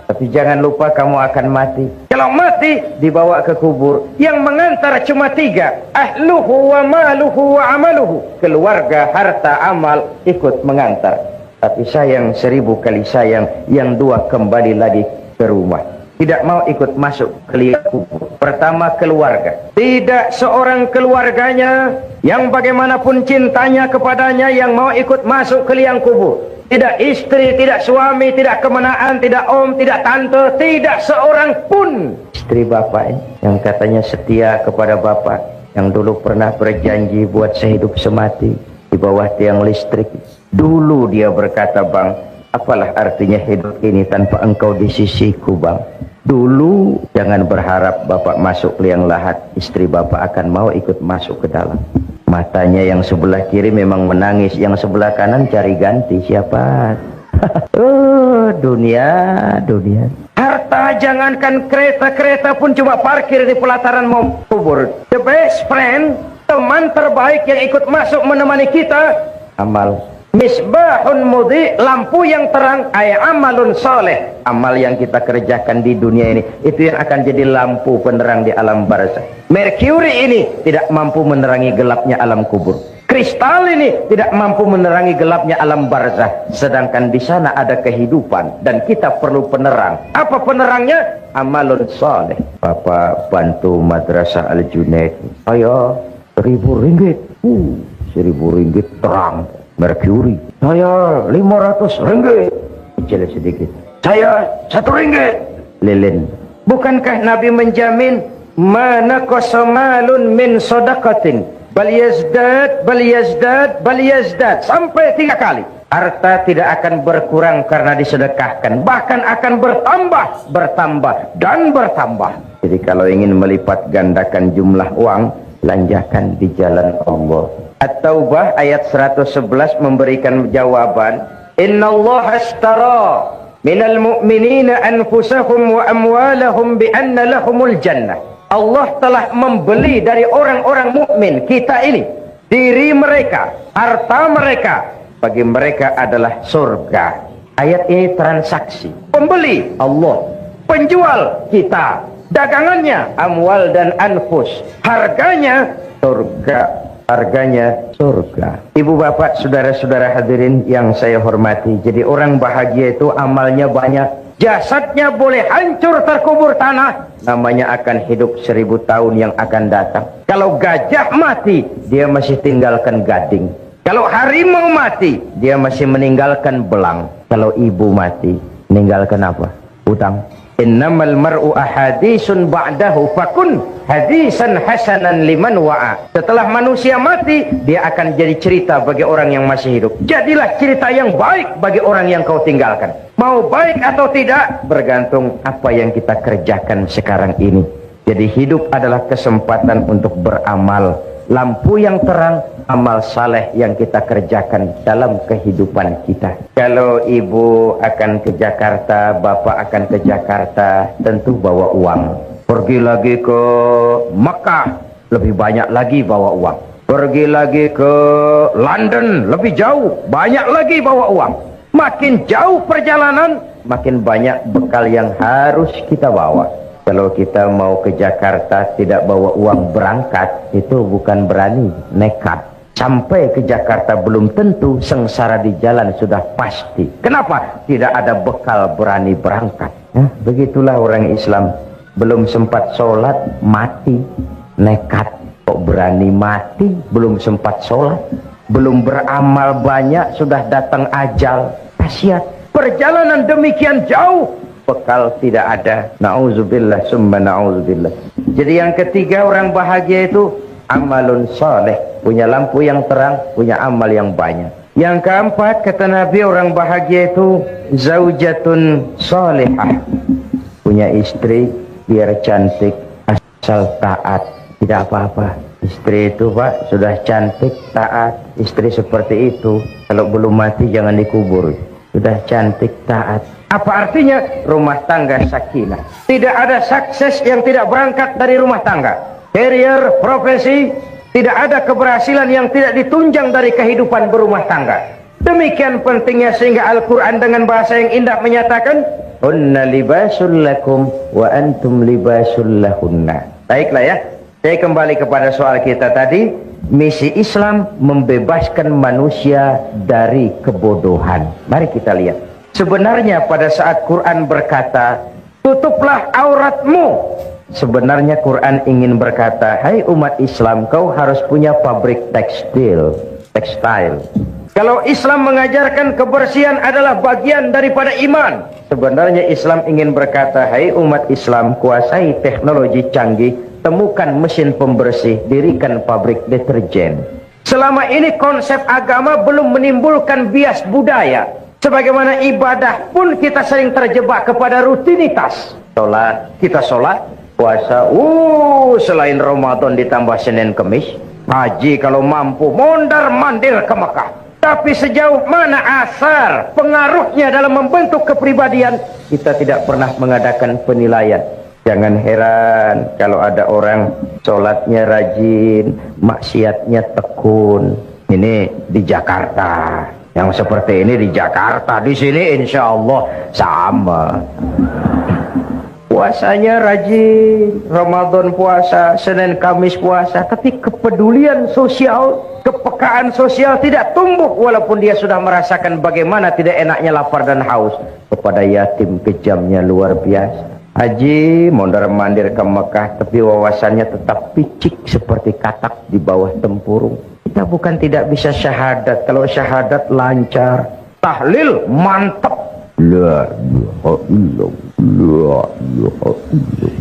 Tapi jangan lupa kamu akan mati. Kalau mati, dibawa ke kubur. Yang mengantar cuma 3. Ahluhu wa maluhu wa amaluhu. Keluarga, harta, amal ikut mengantar. Tapi sayang, 1000 kali sayang, yang 2 kembali lagi ke rumah. Tidak mau ikut masuk ke liang kubur. Pertama, keluarga. Tidak seorang keluarganya yang bagaimanapun cintanya kepadanya yang mau ikut masuk ke liang kubur. Tidak istri, tidak suami, tidak kemenaan, tidak om, tidak tante, tidak seorang pun. Istri bapak ini, yang katanya setia kepada bapak, yang dulu pernah berjanji buat sehidup semati di bawah tiang listrik. Dulu dia berkata, bang, apalah artinya hidup ini tanpa engkau di sisiku, bang. Dulu jangan berharap bapak masuk liang lahat, istri bapak akan mau ikut masuk ke dalam. Matanya yang sebelah kiri memang menangis, yang sebelah kanan cari ganti. Siapa? Dunia. Harta, jangankan kereta pun cuma parkir di pelataran mau kubur. The best friend, teman terbaik yang ikut masuk menemani kita, amal. Misbahun mudhi, lampu yang terang, amalun soleh. Amal yang kita kerjakan di dunia ini, itu yang akan jadi lampu penerang di alam barzah. Merkuri ini tidak mampu menerangi gelapnya alam kubur. Kristal ini tidak mampu menerangi gelapnya alam barzah. Sedangkan di sana ada kehidupan dan kita perlu penerang. Apa penerangnya? Amalun soleh. Bapak bantu madrasah Al-Junaid. Ayo, 1000 ringgit. 1000 ringgit terang. Merkuri. Saya 500 ringgit. Kecil sedikit. Saya 1 ringgit. Lilin. Bukankah Nabi menjamin mana kosomalun min sodakatin bal yazdad sampai 3 kali. Harta tidak akan berkurang karena disedekahkan, bahkan akan bertambah dan bertambah. Jadi kalau ingin melipat gandakan jumlah uang, belanjakan di jalan Allah. At-Taubah ayat 111 memberikan jawaban. Innallaha ashtara minal mu'minina anfusahum wa amwalahum bi anna lahumul jannah. Allah telah membeli dari orang-orang mukmin kita ini, diri mereka, harta mereka, bagi mereka adalah surga. Ayat ini transaksi. Pembeli Allah, penjual kita, dagangannya amwal dan anfus, harganya surga. Harganya surga. Ibu bapak, saudara-saudara hadirin yang saya hormati, jadi orang bahagia itu amalnya banyak. Jasadnya boleh hancur terkubur tanah, namanya akan hidup 1000 tahun yang akan datang. Kalau gajah mati, dia masih tinggalkan gading. Kalau harimau mati, dia masih meninggalkan belang. Kalau ibu mati, meninggalkan apa? Hutang. Innamal mar'u ahadisun ba'dahu fakun hadisan hasanan liman wa'a. Setelah manusia mati, dia akan jadi cerita bagi orang yang masih hidup. Jadilah cerita yang baik bagi orang yang kau tinggalkan. Mau baik atau tidak, bergantung apa yang kita kerjakan sekarang ini. Jadi hidup adalah kesempatan untuk beramal. Lampu yang terang, amal saleh yang kita kerjakan dalam kehidupan kita. Kalau ibu akan ke Jakarta, bapak akan ke Jakarta, tentu bawa uang. Pergi lagi ke Mekah, lebih banyak lagi bawa uang. Pergi lagi ke London, lebih jauh, banyak lagi bawa uang. Makin jauh perjalanan, makin banyak bekal yang harus kita bawa. Kalau kita mau ke Jakarta tidak bawa uang berangkat, itu bukan berani, nekat. Sampai ke Jakarta belum tentu, sengsara di jalan sudah pasti. Kenapa? Tidak ada bekal berani berangkat. Begitulah orang Islam. Belum sempat sholat, mati, nekat. Kok berani mati, belum sempat sholat, belum beramal banyak, sudah datang ajal. Kasihan. Perjalanan demikian jauh, bekal tidak ada. Na'udzubillah summa na'udzubillah. Jadi yang ketiga, orang bahagia itu amalun saleh, punya lampu yang terang, punya amal yang banyak. Yang keempat, kata Nabi, orang bahagia itu zaujatun salihah, punya istri biar cantik, asal taat, tidak apa-apa. Istri itu Pak sudah cantik, taat, istri seperti itu kalau belum mati jangan dikubur. Sudah cantik, taat. Apa artinya? Rumah tangga sakinah. Tidak ada sukses yang tidak berangkat dari rumah tangga. Karier, profesi, tidak ada keberhasilan yang tidak ditunjang dari kehidupan berumah tangga. Demikian pentingnya sehingga Al-Quran dengan bahasa yang indah menyatakan, hunna libasul lakum wa antum libasul lahunna. Baiklah ya, saya kembali kepada soal kita tadi. Misi Islam membebaskan manusia dari kebodohan. Mari kita lihat. Sebenarnya pada saat Quran berkata, tutuplah auratmu, sebenarnya Quran ingin berkata, hai umat Islam, kau harus punya pabrik tekstil. Kalau Islam mengajarkan kebersihan adalah bagian daripada iman, sebenarnya Islam ingin berkata, hai umat Islam, kuasai teknologi canggih, temukan mesin pembersih, dirikan pabrik deterjen. Selama ini konsep agama belum menimbulkan bias budaya. Sebagaimana ibadah pun kita sering terjebak kepada rutinitas. Kita sholat, puasa, selain Ramadan ditambah Senin Kemis, haji kalau mampu, mondar-mandir ke Mekah. Tapi sejauh mana asar pengaruhnya dalam membentuk kepribadian, kita tidak pernah mengadakan penilaian. Jangan heran kalau ada orang sholatnya rajin, maksiatnya tekun. Ini di Jakarta. Yang seperti ini di Jakarta. Di sini insya Allah sama. Puasanya rajin, Ramadan puasa, Senin Kamis puasa. Tapi kepedulian sosial, kepekaan sosial tidak tumbuh. Walaupun dia sudah merasakan bagaimana tidak enaknya lapar dan haus. Kepada yatim kejamnya luar biasa. Haji, mondar-mandir ke Mekah, tapi wawasannya tetap picik seperti katak di bawah tempurung. Kita bukan tidak bisa syahadat, kalau syahadat lancar, tahlil mantap. La ilaha illallah, la ilaha illallah,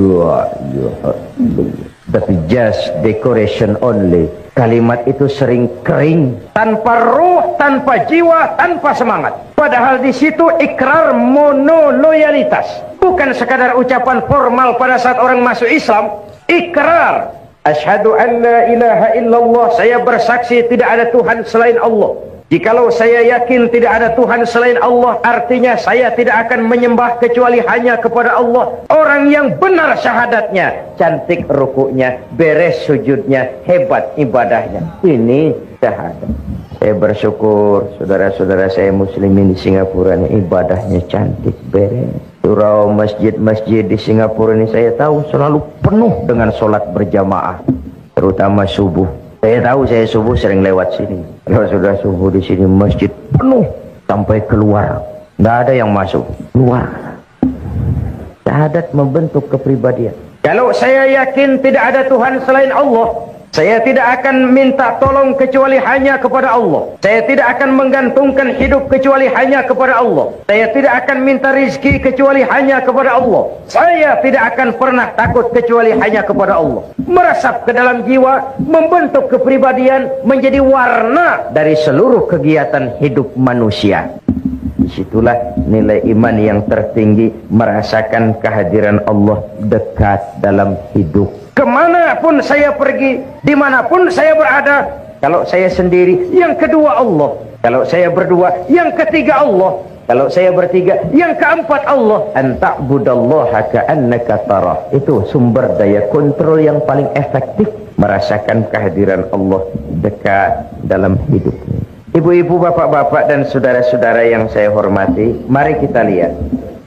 la ilaha illallah. Tapi just decoration only. Kalimat itu sering kering, tanpa ruh, tanpa jiwa, tanpa semangat. Padahal di situ ikrar monoloyalitas. Bukan sekadar ucapan formal pada saat orang masuk Islam. Ikrar. Asyhadu an la ilaha illallah. Saya bersaksi tidak ada Tuhan selain Allah. Jikalau saya yakin tidak ada Tuhan selain Allah, artinya saya tidak akan menyembah kecuali hanya kepada Allah. Orang yang benar syahadatnya, cantik rukuknya, beres sujudnya, hebat ibadahnya. Ini syahadat. Saya bersyukur saudara-saudara saya muslimin di Singapura ini ibadahnya cantik, beres. Surau masjid-masjid di Singapura ini saya tahu selalu penuh dengan sholat berjamaah, terutama subuh. Saya tahu saya subuh sering lewat sini. Kalau sudah subuh di sini masjid penuh sampai keluar, nggak ada yang masuk, keluar. Syahadat membentuk kepribadian. Kalau saya yakin tidak ada Tuhan selain Allah, saya tidak akan minta tolong kecuali hanya kepada Allah. Saya tidak akan menggantungkan hidup kecuali hanya kepada Allah. Saya tidak akan minta rizki kecuali hanya kepada Allah. Saya tidak akan pernah takut kecuali hanya kepada Allah. Meresap ke dalam jiwa, membentuk kepribadian, menjadi warna dari seluruh kegiatan hidup manusia. Disitulah nilai iman yang tertinggi, merasakan kehadiran Allah dekat dalam hidup. Kemanapun saya pergi, dimanapun saya berada, kalau saya sendiri, yang kedua Allah. Kalau saya berdua, yang ketiga Allah. Kalau saya bertiga, yang keempat Allah. Anta'budallaha ka'annaka tarah. Itu sumber daya kontrol yang paling efektif. merasakan kehadiran Allah dekat dalam hidupnya. Ibu-ibu, bapak-bapak dan saudara-saudara yang saya hormati, mari kita lihat.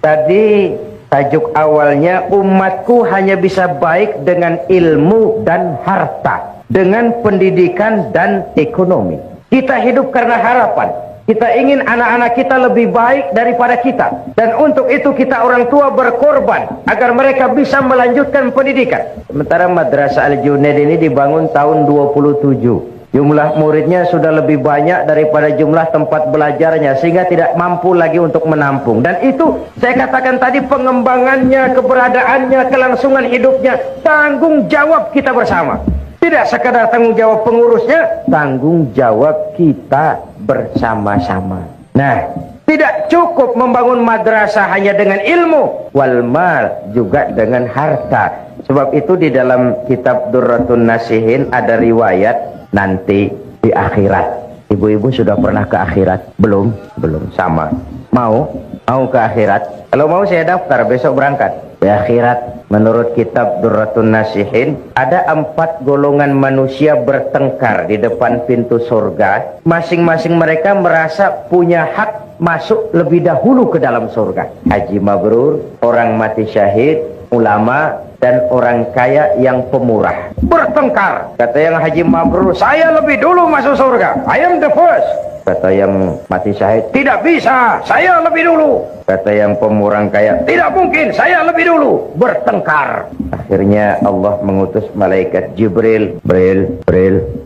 Tadi tajuk awalnya, umatku hanya bisa baik dengan ilmu dan harta, dengan pendidikan dan ekonomi. Kita hidup karena harapan. Kita ingin anak-anak kita lebih baik daripada kita. Dan untuk itu kita orang tua berkorban agar mereka bisa melanjutkan pendidikan. Sementara Madrasah Al-Junaid ini dibangun tahun 27. Jumlah muridnya sudah lebih banyak daripada jumlah tempat belajarnya, sehingga tidak mampu lagi untuk menampung. Dan itu saya katakan tadi, pengembangannya, keberadaannya, kelangsungan hidupnya, tanggung jawab kita bersama. Tidak sekadar tanggung jawab pengurusnya, tanggung jawab kita bersama-sama. Nah, tidak cukup membangun madrasah hanya dengan ilmu, wal mal, juga dengan harta. Sebab itu di dalam kitab Durratun Nasihin ada riwayat, nanti di akhirat. Ibu-ibu sudah pernah ke akhirat? Belum? Belum. Sama. Mau ke akhirat? Kalau mau saya daftar, besok berangkat. Di akhirat, menurut kitab Durratun Nasihin, ada 4 golongan manusia bertengkar di depan pintu surga. Masing-masing mereka merasa punya hak masuk lebih dahulu ke dalam surga. Haji mabrur, orang mati syahid, ulama, dan orang kaya yang pemurah. Bertengkar. Kata yang haji mabrur, saya lebih dulu masuk surga. I am the first. Kata yang mati syahid, tidak bisa, saya lebih dulu. Kata yang pemurah kaya, tidak mungkin, saya lebih dulu. Bertengkar. Akhirnya Allah mengutus malaikat Jibril. Bril.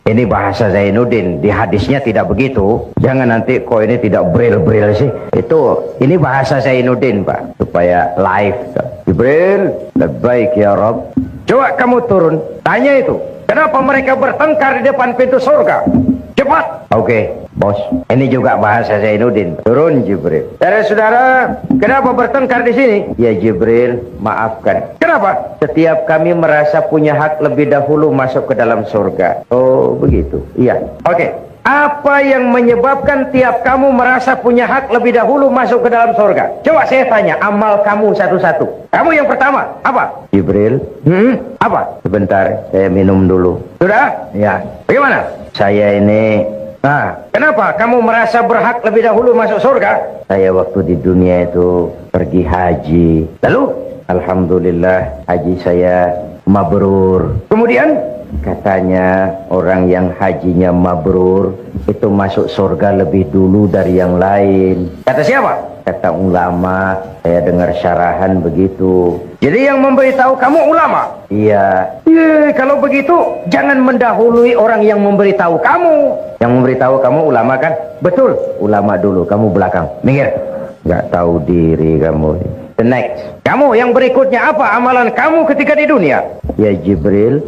Ini bahasa Zainuddin, di hadisnya tidak begitu. Jangan nanti kok ini tidak bril sih. Ini bahasa Zainuddin, Pak, supaya live. Jibril, labbaik ya Rabb. Coba kamu turun, tanya itu, kenapa mereka bertengkar di depan pintu surga? Cepat. Oke, bos. Ini juga bahasa Zainuddin. Turun Jibril. Saudara-saudara, kenapa bertengkar di sini? Ya Jibril, maafkan. Kenapa? Setiap kami merasa punya hak lebih dahulu masuk ke dalam surga. Oh, begitu. Iya. Oke. Apa yang menyebabkan tiap kamu merasa punya hak lebih dahulu masuk ke dalam surga? Coba saya tanya, amal kamu satu-satu. Kamu yang pertama, apa? Jibril. Apa? Sebentar, saya minum dulu. Sudah? Ya. Bagaimana? Saya ini... kenapa kamu merasa berhak lebih dahulu masuk surga? Saya waktu di dunia itu pergi haji. Lalu? Alhamdulillah, haji saya mabrur. Kemudian? Katanya orang yang hajinya mabrur itu masuk surga lebih dulu dari yang lain. Kata siapa? Kata ulama. Saya dengar syarahan begitu. Jadi yang memberitahu kamu ulama? Iya. Kalau begitu jangan mendahului orang yang memberitahu kamu. Yang memberitahu kamu ulama kan? Betul. Ulama dulu, kamu belakang. Minggir. Gak tahu diri kamu. The next. Kamu yang berikutnya, apa amalan kamu ketika di dunia? Ya Jibril.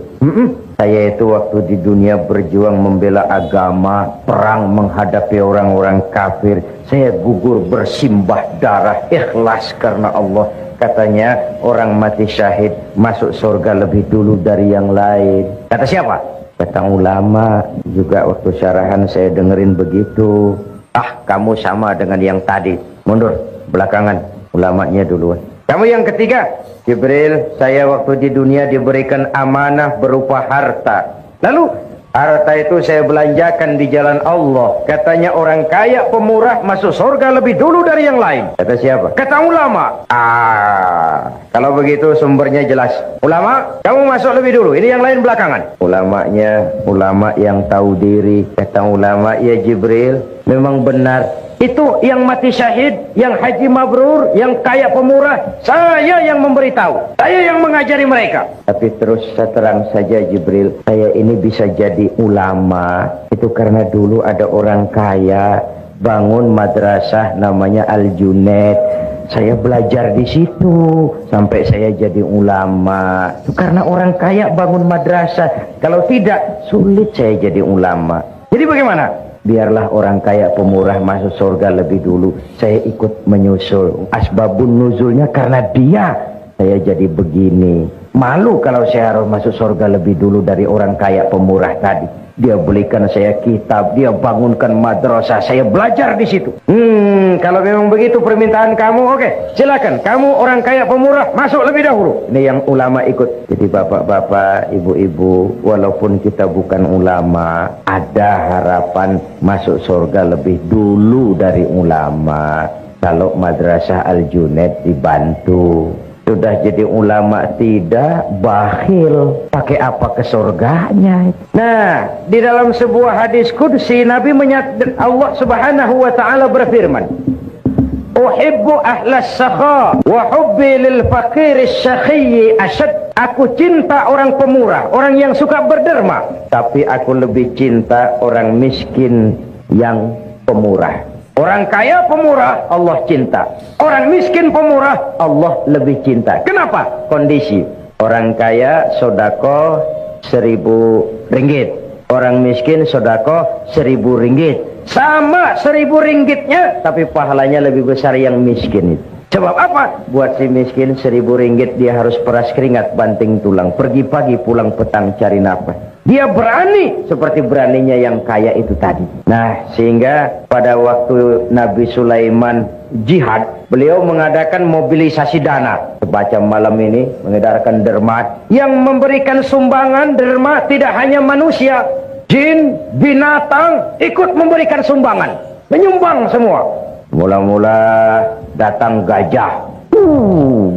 Saya itu waktu di dunia berjuang membela agama, perang menghadapi orang-orang kafir. Saya gugur bersimbah darah, ikhlas karena Allah. Katanya orang mati syahid masuk surga lebih dulu dari yang lain. Kata siapa? Kata ulama. Juga waktu syarahan saya dengerin begitu. Kamu sama dengan yang tadi. Mundur, belakangan. Ulamanya duluan. Kamu yang ketiga. Jibril, saya waktu di dunia diberikan amanah berupa harta. Lalu harta itu saya belanjakan di jalan Allah. Katanya orang kaya pemurah masuk surga lebih dulu dari yang lain. Kata siapa? Kata ulama. Kalau begitu sumbernya jelas. Ulama, kamu masuk lebih dulu. Ini yang lain belakangan. Ulamanya, ulama yang tahu diri. Kata ulama, ya Jibril, memang benar. Itu yang mati syahid, yang haji mabrur, yang kaya pemurah, saya yang memberitahu, saya yang mengajari mereka. Tapi terus terang saja Jibril, saya ini bisa jadi ulama itu karena dulu ada orang kaya bangun madrasah namanya Al-Junaid. Saya belajar di situ sampai saya jadi ulama. Itu karena orang kaya bangun madrasah. Kalau tidak, sulit saya jadi ulama. Jadi bagaimana? Biarlah orang kaya pemurah masuk surga lebih dulu. Saya ikut menyusul. Asbabun nuzulnya karena dia saya jadi begini. Malu kalau saya harus masuk surga lebih dulu dari orang kaya pemurah tadi. Dia belikan saya kitab, dia bangunkan madrasah, saya belajar di situ. kalau memang begitu permintaan kamu, oke, silakan. Kamu orang kaya pemurah, masuk lebih dahulu. Ini yang ulama ikut. Jadi bapak-bapak, ibu-ibu, walaupun kita bukan ulama, ada harapan masuk surga lebih dulu dari ulama. Kalau Madrasah Al-Junaid dibantu. Sudah jadi ulama tidak, bakhil, pakai apa ke surganya? Nah, di dalam sebuah hadis qudsi Nabi menyatakan, Allah Subhanahu wa taala berfirman, "Uhibbu ahlas sakha wa hubbi lil faqir asy-syaqi asyad." Aku cinta orang pemurah, orang yang suka berderma, tapi aku lebih cinta orang miskin yang pemurah. Orang kaya pemurah, Allah cinta. Orang miskin pemurah, Allah lebih cinta. Kenapa? Kondisi. Orang kaya sodako 1.000 ringgit. Orang miskin sodako 1.000 ringgit. Sama 1.000 ringgitnya, tapi pahalanya lebih besar yang miskin itu. Sebab apa? Buat si miskin 1.000 ringgit dia harus peras keringat, banting tulang. Pergi pagi, pulang petang cari nafas. Dia berani seperti beraninya yang kaya itu tadi. Nah, sehingga pada waktu Nabi Sulaiman jihad, beliau mengadakan mobilisasi dana. Semacam malam ini mengedarkan derma. Yang memberikan sumbangan derma tidak hanya manusia, jin, binatang ikut memberikan sumbangan. Menyumbang semua. Mula-mula datang gajah.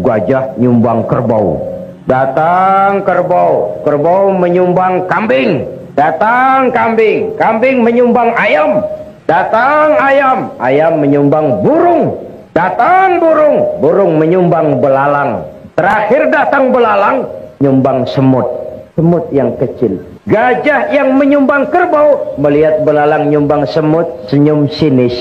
Gajah nyumbang kerbau. Datang kerbau, kerbau menyumbang kambing. Datang kambing, kambing menyumbang ayam. Datang ayam, ayam menyumbang burung. Datang burung, burung menyumbang belalang. Terakhir datang belalang, nyumbang semut. Semut yang kecil. Gajah yang menyumbang kerbau, melihat belalang nyumbang semut, senyum sinis.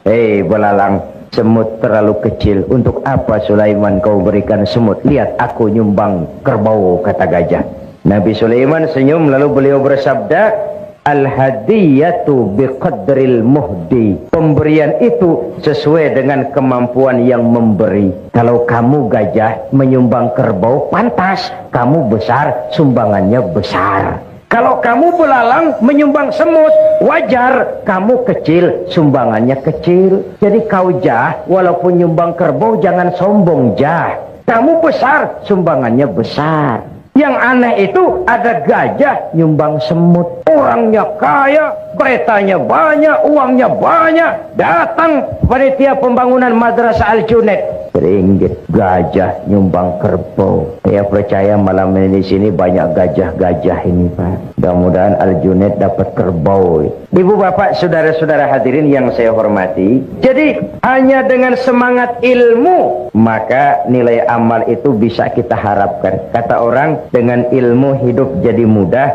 Hei belalang, semut terlalu kecil. Untuk apa Sulaiman kau berikan semut? Lihat aku nyumbang kerbau, kata gajah. Nabi Sulaiman senyum lalu beliau bersabda, Al-hadiyatu biqadril muhdi. Pemberian itu sesuai dengan kemampuan yang memberi. Kalau kamu gajah menyumbang kerbau, pantas. Kamu besar, sumbangannya besar. Kalau kamu belalang menyumbang semut, wajar. Kamu kecil, sumbangannya kecil. Jadi kau jah, walaupun nyumbang kerbau jangan sombong jah. Kamu besar, sumbangannya besar. Yang aneh itu ada gajah nyumbang semut. Orangnya kaya, keretanya banyak, uangnya banyak. Datang panitia pembangunan Madrasah Al-Junaid. Ringgit gajah nyumbang kerbau. Saya percaya malam ini di sini banyak gajah-gajah ini Pak. Mudah-mudahan Al-Junaid dapat kerbau. Ibu bapak saudara-saudara hadirin yang saya hormati. Jadi hanya dengan semangat ilmu maka nilai amal itu bisa kita harapkan. Kata orang, dengan ilmu hidup jadi mudah,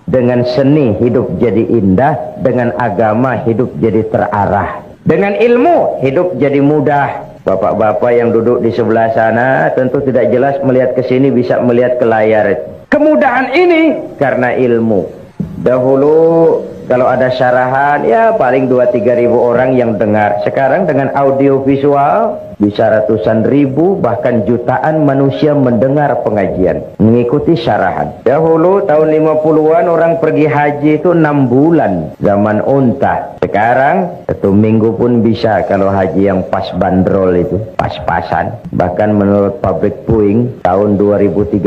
dengan seni hidup jadi indah, dengan agama hidup jadi terarah. Dengan ilmu hidup jadi mudah. Bapak-bapak yang duduk di sebelah sana tentu tidak jelas melihat ke sini, bisa melihat ke layar. Kemudahan ini karena ilmu. Dahulu kalau ada syarahan ya paling 2-3 ribu orang yang dengar. Sekarang dengan audio visual bisa ratusan ribu bahkan jutaan manusia mendengar pengajian, mengikuti syarahan. Dahulu tahun 50-an orang pergi haji itu 6 bulan zaman unta. Sekarang 1 minggu pun bisa kalau haji yang pas bandrol itu, pas-pasan. Bahkan menurut pabrik Boeing tahun 2030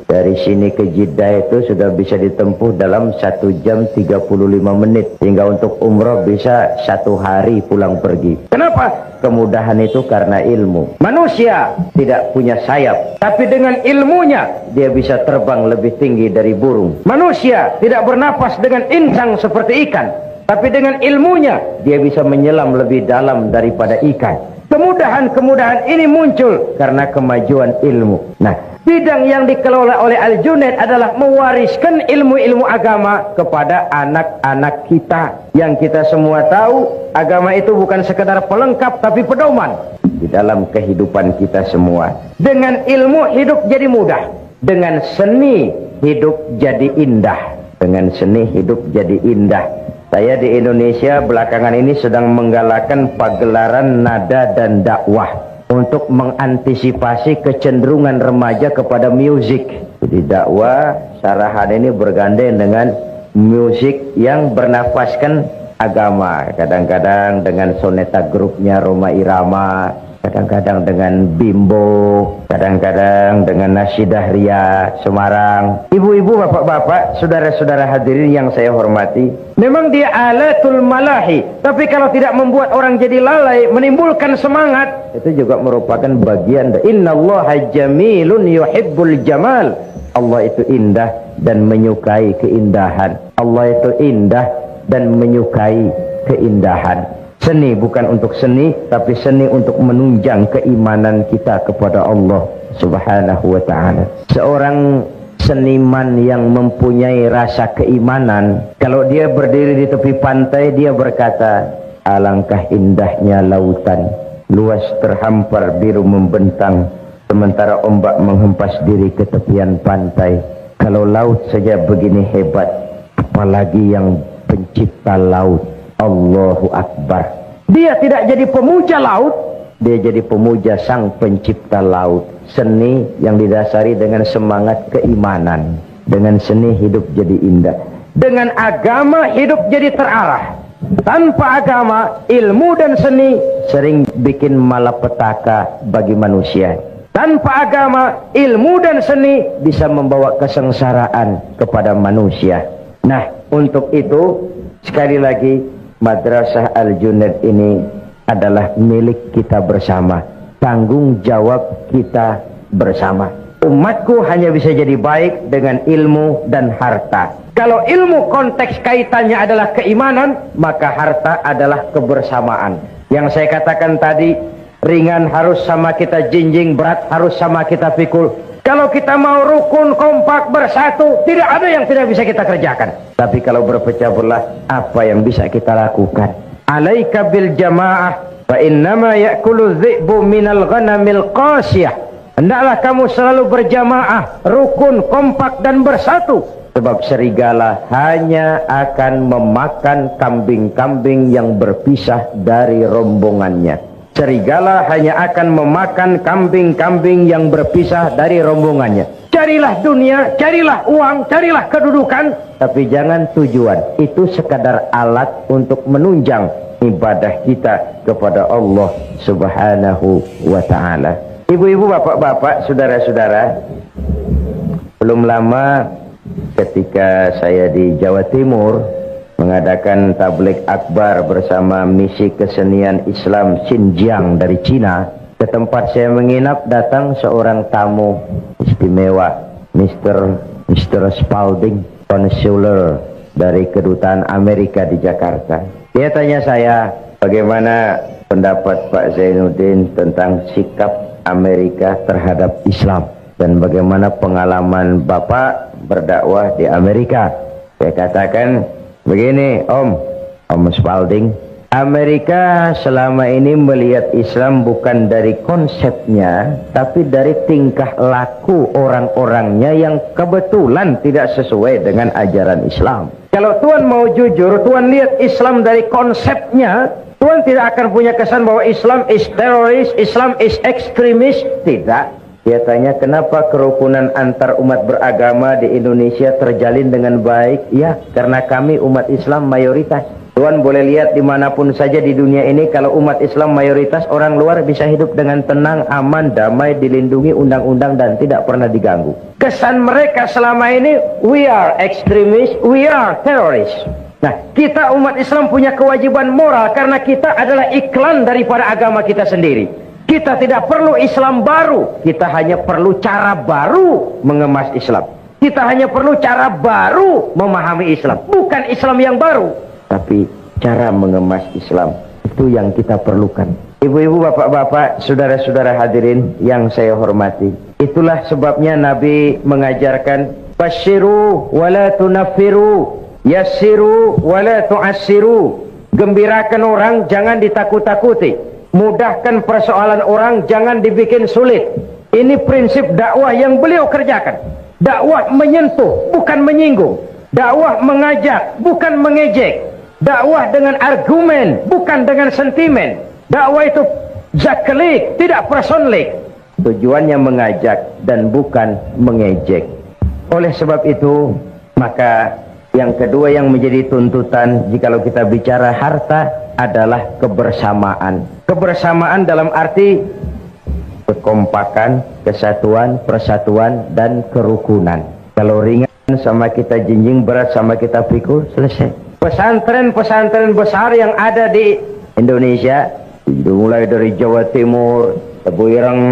dari sini ke Jeddah itu sudah bisa ditempuh dalam 1 jam 35 menit. Sehingga untuk umroh bisa 1 hari pulang pergi. Kenapa? Kemudahan itu karena ilmu. Manusia tidak punya sayap, tapi dengan ilmunya dia bisa terbang lebih tinggi dari burung. Manusia tidak bernapas dengan insang seperti ikan, tapi dengan ilmunya dia bisa menyelam lebih dalam daripada ikan. Kemudahan-kemudahan ini muncul karena kemajuan ilmu. Nah, bidang yang dikelola oleh Al-Junaid adalah mewariskan ilmu-ilmu agama kepada anak-anak kita. Yang kita semua tahu, agama itu bukan sekedar pelengkap tapi pedoman di dalam kehidupan kita semua. Dengan ilmu hidup jadi mudah, dengan seni hidup jadi indah. Dengan seni hidup jadi indah. Saya di Indonesia belakangan ini sedang menggalakkan pagelaran nada dan dakwah untuk mengantisipasi kecenderungan remaja kepada musik. Jadi dakwah syarahan ini bergandeng dengan musik yang bernafaskan agama, kadang-kadang dengan soneta grupnya Roma Irama, kadang-kadang dengan Bimbo, kadang-kadang dengan Nasyidah Ria Semarang. Ibu-ibu, bapak-bapak, saudara-saudara hadirin yang saya hormati, memang dia alatul malahi, tapi kalau tidak membuat orang jadi lalai, menimbulkan semangat, itu juga merupakan bagian dari innallaha jamilun yuhibbul jamal. Allah itu indah dan menyukai keindahan. Allah itu indah dan menyukai keindahan. Seni bukan untuk seni, tapi seni untuk menunjang keimanan kita kepada Allah Subhanahu wa ta'ala. Seorang seniman yang mempunyai rasa keimanan, kalau dia berdiri di tepi pantai, dia berkata, alangkah indahnya lautan, luas terhampar biru membentang, sementara ombak menghempas diri ke tepian pantai. Kalau laut saja begini hebat, apalagi yang pencipta laut. Allahu Akbar. Dia tidak jadi pemuja laut, dia jadi pemuja sang pencipta laut. Seni yang didasari dengan semangat keimanan. Dengan seni hidup jadi indah. Dengan agama hidup jadi terarah. Tanpa agama, ilmu dan seni sering bikin malapetaka bagi manusia. Tanpa agama, ilmu dan seni bisa membawa kesengsaraan kepada manusia. Nah, untuk itu sekali lagi, Madrasah Al-Junaid ini adalah milik kita bersama. Tanggung jawab kita bersama. Umatku hanya bisa jadi baik dengan ilmu dan harta. Kalau ilmu konteks kaitannya adalah keimanan, maka harta adalah kebersamaan. Yang saya katakan tadi, ringan harus sama kita jinjing, berat harus sama kita pikul. Kalau kita mau rukun, kompak, bersatu, tidak ada yang tidak bisa kita kerjakan. Tapi kalau berpecah belah, apa yang bisa kita lakukan? Alaika bil jamaah, fa innama ya'kulu dhi'bu minal ghanamil qasiyah. Hendaklah kamu selalu berjamaah, rukun, kompak, dan bersatu. Sebab serigala hanya akan memakan kambing-kambing yang berpisah dari rombongannya. Serigala hanya akan memakan kambing-kambing yang berpisah dari rombongannya. Carilah dunia, carilah uang, carilah kedudukan, tapi jangan tujuan. Itu sekadar alat untuk menunjang ibadah kita kepada Allah Subhanahu wa ta'ala. Ibu-ibu, bapak-bapak, saudara-saudara, belum lama ketika saya di Jawa Timur mengadakan tabligh akbar bersama misi kesenian Islam Xinjiang dari Cina, ke tempat saya menginap datang seorang tamu istimewa, Mr. Spalding, konsuler dari kedutaan Amerika di Jakarta. Dia tanya saya, bagaimana pendapat Pak Zainuddin tentang sikap Amerika terhadap Islam dan bagaimana pengalaman Bapak berdakwah di Amerika. Saya katakan, begini Om Spalding, Amerika selama ini melihat Islam bukan dari konsepnya, tapi dari tingkah laku orang-orangnya yang kebetulan tidak sesuai dengan ajaran Islam. Kalau Tuhan mau jujur, Tuhan lihat Islam dari konsepnya, Tuhan tidak akan punya kesan bahwa Islam is teroris, Islam is ekstremis. Tidak. Dia tanya, kenapa kerukunan antar umat beragama di Indonesia terjalin dengan baik? Ya, karena kami umat Islam mayoritas. Tuhan boleh lihat dimanapun saja di dunia ini, kalau umat Islam mayoritas, orang luar bisa hidup dengan tenang, aman, damai, dilindungi undang-undang dan tidak pernah diganggu. Kesan mereka selama ini, we are extremist, we are terrorist. Nah, kita umat Islam punya kewajiban moral karena kita adalah iklan daripada agama kita sendiri. Kita tidak perlu Islam baru, kita hanya perlu cara baru mengemas Islam. Kita hanya perlu cara baru memahami Islam. Bukan Islam yang baru, tapi cara mengemas Islam. Itu yang kita perlukan. Ibu-ibu, bapak-bapak, saudara-saudara hadirin yang saya hormati. Itulah sebabnya Nabi mengajarkan, basyiru wala tunaffiru, yassiru wala tu'assiru. Gembirakan orang, jangan ditakut-takuti. Mudahkan persoalan orang, jangan dibikin sulit. Ini prinsip dakwah yang beliau kerjakan. Dakwah menyentuh, bukan menyinggung. Dakwah mengajak, bukan mengejek. Dakwah dengan argumen, bukan dengan sentimen. Dakwah itu zaklik, tidak personlik. Tujuannya mengajak dan bukan mengejek. Oleh sebab itu, maka Yang kedua yang menjadi tuntutan jikalau kita bicara harta adalah kebersamaan. Kebersamaan dalam arti kekompakan, kesatuan, persatuan, dan kerukunan. Kalau ringan sama kita jinjing, berat sama kita pikul, selesai. Pesantren-pesantren besar yang ada di Indonesia, mulai dari Jawa Timur, Tebu Ireng,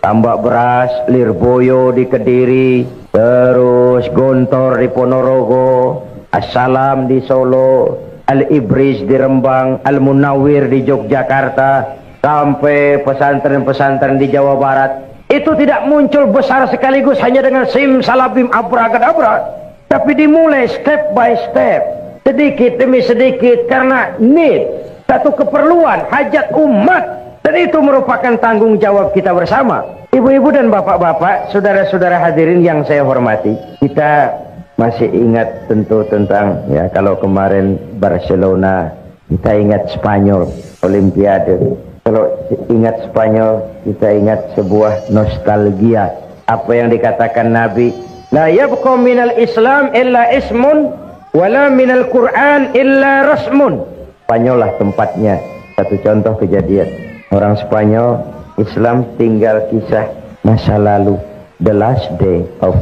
Tambak Beras, Lirboyo di Kediri, terus Gontor di Ponorogo, Assalam di Solo, Al-Ibris di Rembang, Al-Munawir di Yogyakarta, sampai pesantren-pesantren di Jawa Barat. Itu tidak muncul besar sekaligus hanya dengan simsalabim abracadabra, tapi dimulai step by step, sedikit demi sedikit, karena need, satu keperluan, hajat umat, dan itu merupakan tanggung jawab kita bersama. Ibu-ibu dan bapak-bapak, saudara-saudara hadirin yang saya hormati, kita masih ingat tentu tentang, ya, kalau kemarin Barcelona, kita ingat Spanyol, Olimpiade. Kalau ingat Spanyol, kita ingat sebuah nostalgia. Apa yang dikatakan Nabi, la yabqa minal Islam illa ismun, wala minal Quran illa rasmun. Spanyol lah tempatnya. Satu contoh kejadian. Orang Spanyol, Islam tinggal kisah masa lalu, the last day of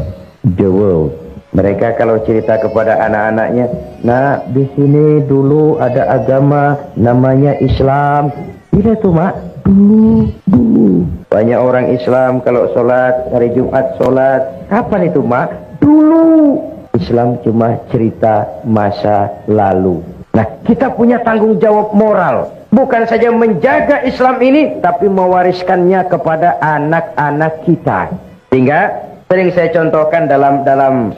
the world. Mereka kalau cerita kepada anak-anaknya, nah di sini dulu ada agama namanya Islam. Tidak tuh mak, dulu. Banyak orang Islam kalau sholat, hari Jumat sholat. Kapan itu mak? Dulu. Islam cuma cerita masa lalu. Nah, kita punya tanggung jawab moral. Bukan saja menjaga Islam ini, tapi mewariskannya kepada anak-anak kita. Sehingga sering saya contohkan dalam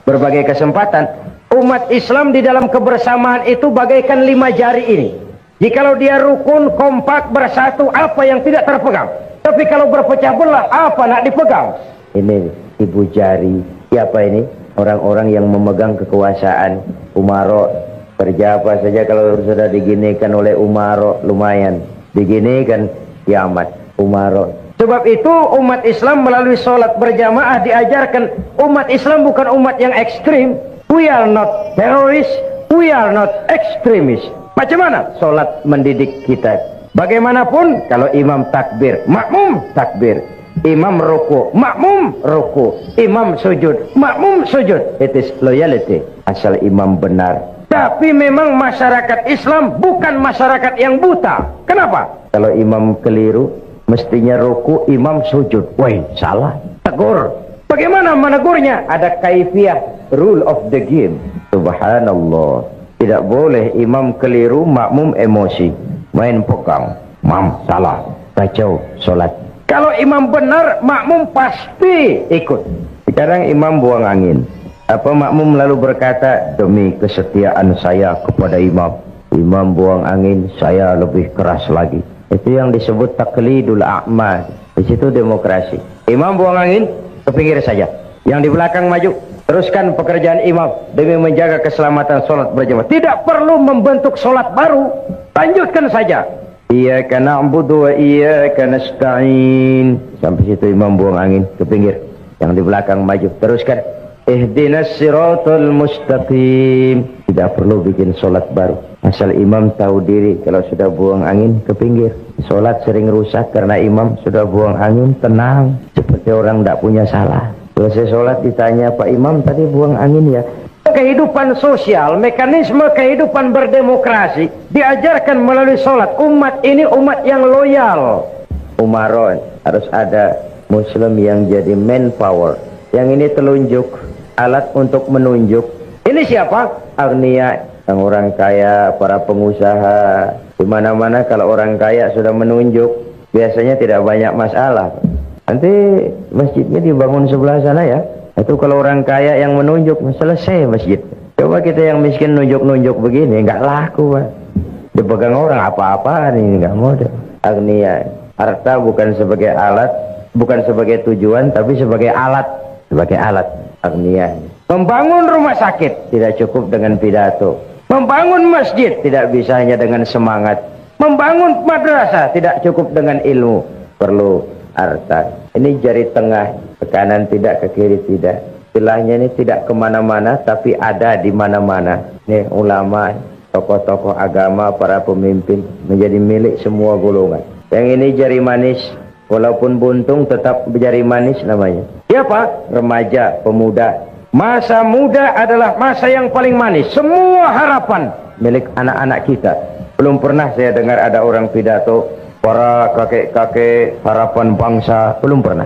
berbagai kesempatan, umat Islam di dalam kebersamaan itu bagaikan 5 jari ini. Jikalau dia rukun, kompak, bersatu, apa yang tidak terpegang. Tapi kalau berpecah belah, apa nak dipegang? Ini ibu jari. Siapa ini? Orang-orang yang memegang kekuasaan. Umaro, kerja apa saja kalau sudah diginikan oleh Umaro, lumayan. Diginikan, kiamat. Umaro. Sebab itu umat Islam melalui sholat berjamaah diajarkan, umat Islam bukan umat yang ekstrim. We are not terrorists, we are not extremists. Macam mana sholat mendidik kita? Bagaimanapun kalau imam takbir, makmum takbir. Imam ruku, makmum ruku. Imam sujud, makmum sujud. It is loyalty. Asal imam benar. Tapi memang masyarakat Islam bukan masyarakat yang buta. Kenapa? Kalau imam keliru, mestinya ruku, imam sujud. Woi, salah. Tegur. Bagaimana menegurnya? Ada kaifiah, rule of the game. Subhanallah. Tidak boleh imam keliru, makmum emosi. Main pegang. Mam, salah. Kacau sholat. Kalau imam benar, makmum pasti ikut. Sekarang imam buang angin. Apa makmum lalu berkata, demi kesetiaan saya kepada imam. Imam buang angin, saya lebih keras lagi. Itu yang disebut taklidul a'ma. Di situ demokrasi. Imam buang angin, ke pinggir saja. Yang di belakang maju, teruskan pekerjaan imam demi menjaga keselamatan sholat berjamaah. Tidak perlu membentuk sholat baru. Lanjutkan saja. Iyyaka na'budu wa iyyaka nasta'in. Sampai situ imam buang angin, ke pinggir. Yang di belakang maju, teruskan. Ihdinas siratal mustaqim. Tidak perlu bikin sholat baru. Asal imam tahu diri, kalau sudah buang angin, ke pinggir. Sholat sering rusak karena imam sudah buang angin, tenang. Seperti orang tidak punya salah. Selesai sholat ditanya, Pak Imam tadi buang angin ya? Kehidupan sosial, mekanisme kehidupan berdemokrasi diajarkan melalui sholat. Umat ini umat yang loyal. Umaron, harus ada muslim yang jadi manpower. Yang ini telunjuk, alat untuk menunjuk. Ini siapa? Agniya, yang orang kaya, para pengusaha. Di mana-mana kalau orang kaya sudah menunjuk, biasanya tidak banyak masalah. Nanti masjidnya dibangun sebelah sana ya. Itu kalau orang kaya yang menunjuk, selesai masjid. Coba kita yang miskin nunjuk-nunjuk begini, nggak laku Pak. Dipegang orang apa-apaan ini, nggak mau deh. Agniya, harta bukan sebagai alat, bukan sebagai tujuan, tapi sebagai alat. Sebagai alat, agniya. Membangun rumah sakit tidak cukup dengan pidato. Membangun masjid tidak bisa hanya dengan semangat. Membangun madrasah tidak cukup dengan ilmu. Perlu harta. Ini jari tengah, ke kanan tidak, ke kiri tidak. istilahnya ini tidak kemana-mana tapi ada di mana-mana. Nih ulama, tokoh-tokoh agama, para pemimpin menjadi milik semua golongan. Yang ini jari manis, walaupun buntung tetap jari manis namanya. Siapa? Remaja, pemuda. Masa muda adalah masa yang paling manis. Semua harapan milik anak-anak kita. Belum pernah saya dengar ada orang pidato para kakek-kakek harapan bangsa. Belum pernah.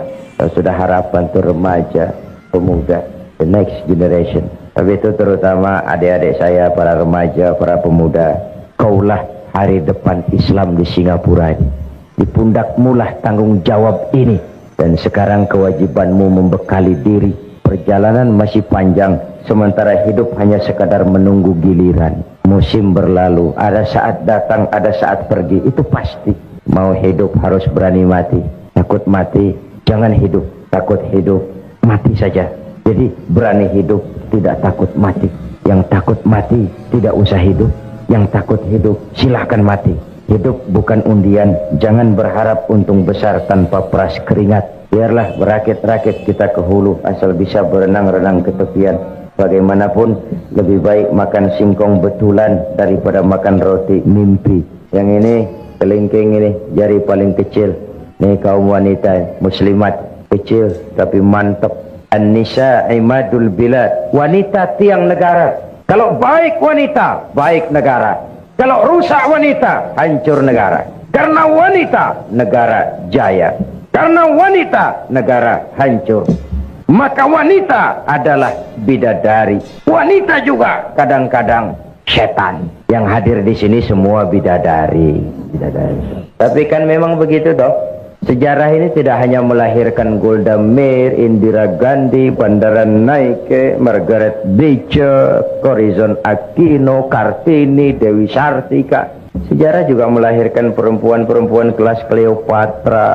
Sudah harapan itu remaja, pemuda, the next generation. Tapi itu terutama adik-adik saya, para remaja, para pemuda. Kaulah hari depan Islam di Singapura ini. Di pundakmu lah tanggung jawab ini. Dan sekarang kewajibanmu membekali diri. Perjalanan masih panjang, sementara hidup hanya sekadar menunggu giliran. Musim berlalu, ada saat datang, ada saat pergi, itu pasti. Mau hidup harus berani mati. Takut mati, jangan hidup. Takut hidup, mati saja. Jadi berani hidup, tidak takut mati. Yang takut mati, tidak usah hidup. Yang takut hidup, silahkan mati. Hidup bukan undian, jangan berharap untung besar tanpa peras keringat. Biarlah berakit-rakit kita ke hulu, asal bisa berenang-renang ke tepian. Bagaimanapun lebih baik makan singkong betulan daripada makan roti mimpi. Yang ini kelingking ini jari paling kecil. Nih kaum wanita muslimat kecil tapi mantap. An-nisa imadul bilad. Wanita tiang negara. Kalau baik wanita, baik negara. Kalau rusak wanita, hancur negara. Karena wanita, negara jaya. Karena wanita, negara hancur. Maka wanita adalah bidadari. Wanita juga kadang-kadang setan. Yang hadir di sini semua bidadari. Tapi kan memang begitu toh. Sejarah ini tidak hanya melahirkan Golda Meir, Indira Gandhi, Bandaranaike, Margaret Thatcher, Corazon Aquino, Kartini, Dewi Sartika. Sejarah juga melahirkan perempuan-perempuan kelas Cleopatra,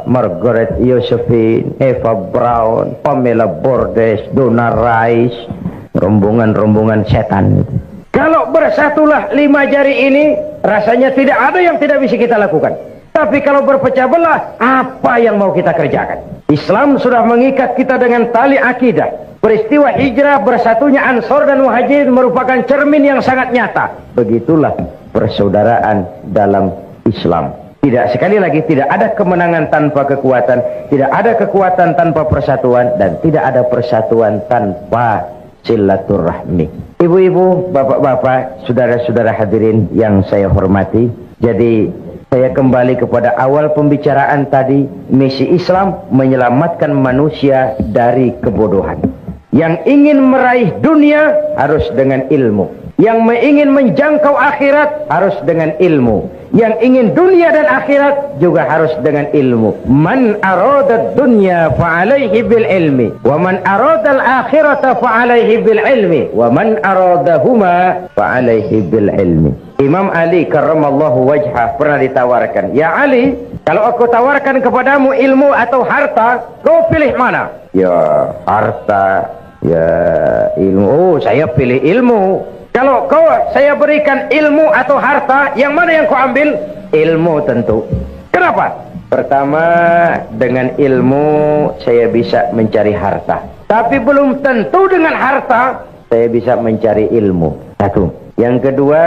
Margaret Josephine, Eva Braun, Pamela Bordes, Donna Rice, rombongan-rombongan setan. Kalau bersatulah 5 jari ini, rasanya tidak ada yang tidak bisa kita lakukan. Tapi kalau berpecah belah, apa yang mau kita kerjakan? Islam sudah mengikat kita dengan tali akidah. Peristiwa hijrah bersatunya Ansor dan Muhajirin merupakan cermin yang sangat nyata. Begitulah persaudaraan dalam Islam. Tidak, sekali lagi, tidak ada kemenangan tanpa kekuatan, tidak ada kekuatan tanpa persatuan, dan tidak ada persatuan tanpa silaturahmi. Ibu-ibu, bapak-bapak, saudara-saudara hadirin yang saya hormati, jadi saya kembali kepada awal pembicaraan tadi. Misi Islam menyelamatkan manusia dari kebodohan. Yang ingin meraih dunia harus dengan ilmu. Yang ingin menjangkau akhirat harus dengan ilmu. Yang ingin dunia dan akhirat juga harus dengan ilmu. Man arada dunya fa'alaihi bil ilmi, wa man arada al-akhirata fa'alaihi bil ilmi, wa man aradahuma fa'alaihi bil ilmi. Imam Ali karramallahu wajhah pernah ditawarkan, "Ya Ali, kalau aku tawarkan kepadamu ilmu atau harta, kau pilih mana?" "Ya, harta." "Ya, ilmu." "Oh, saya pilih ilmu." "Kalau saya berikan ilmu atau harta, yang mana yang kau ambil?" "Ilmu tentu." "Kenapa?" "Pertama, dengan ilmu saya bisa mencari harta. Tapi belum tentu dengan harta saya bisa mencari ilmu." Satu. Yang kedua,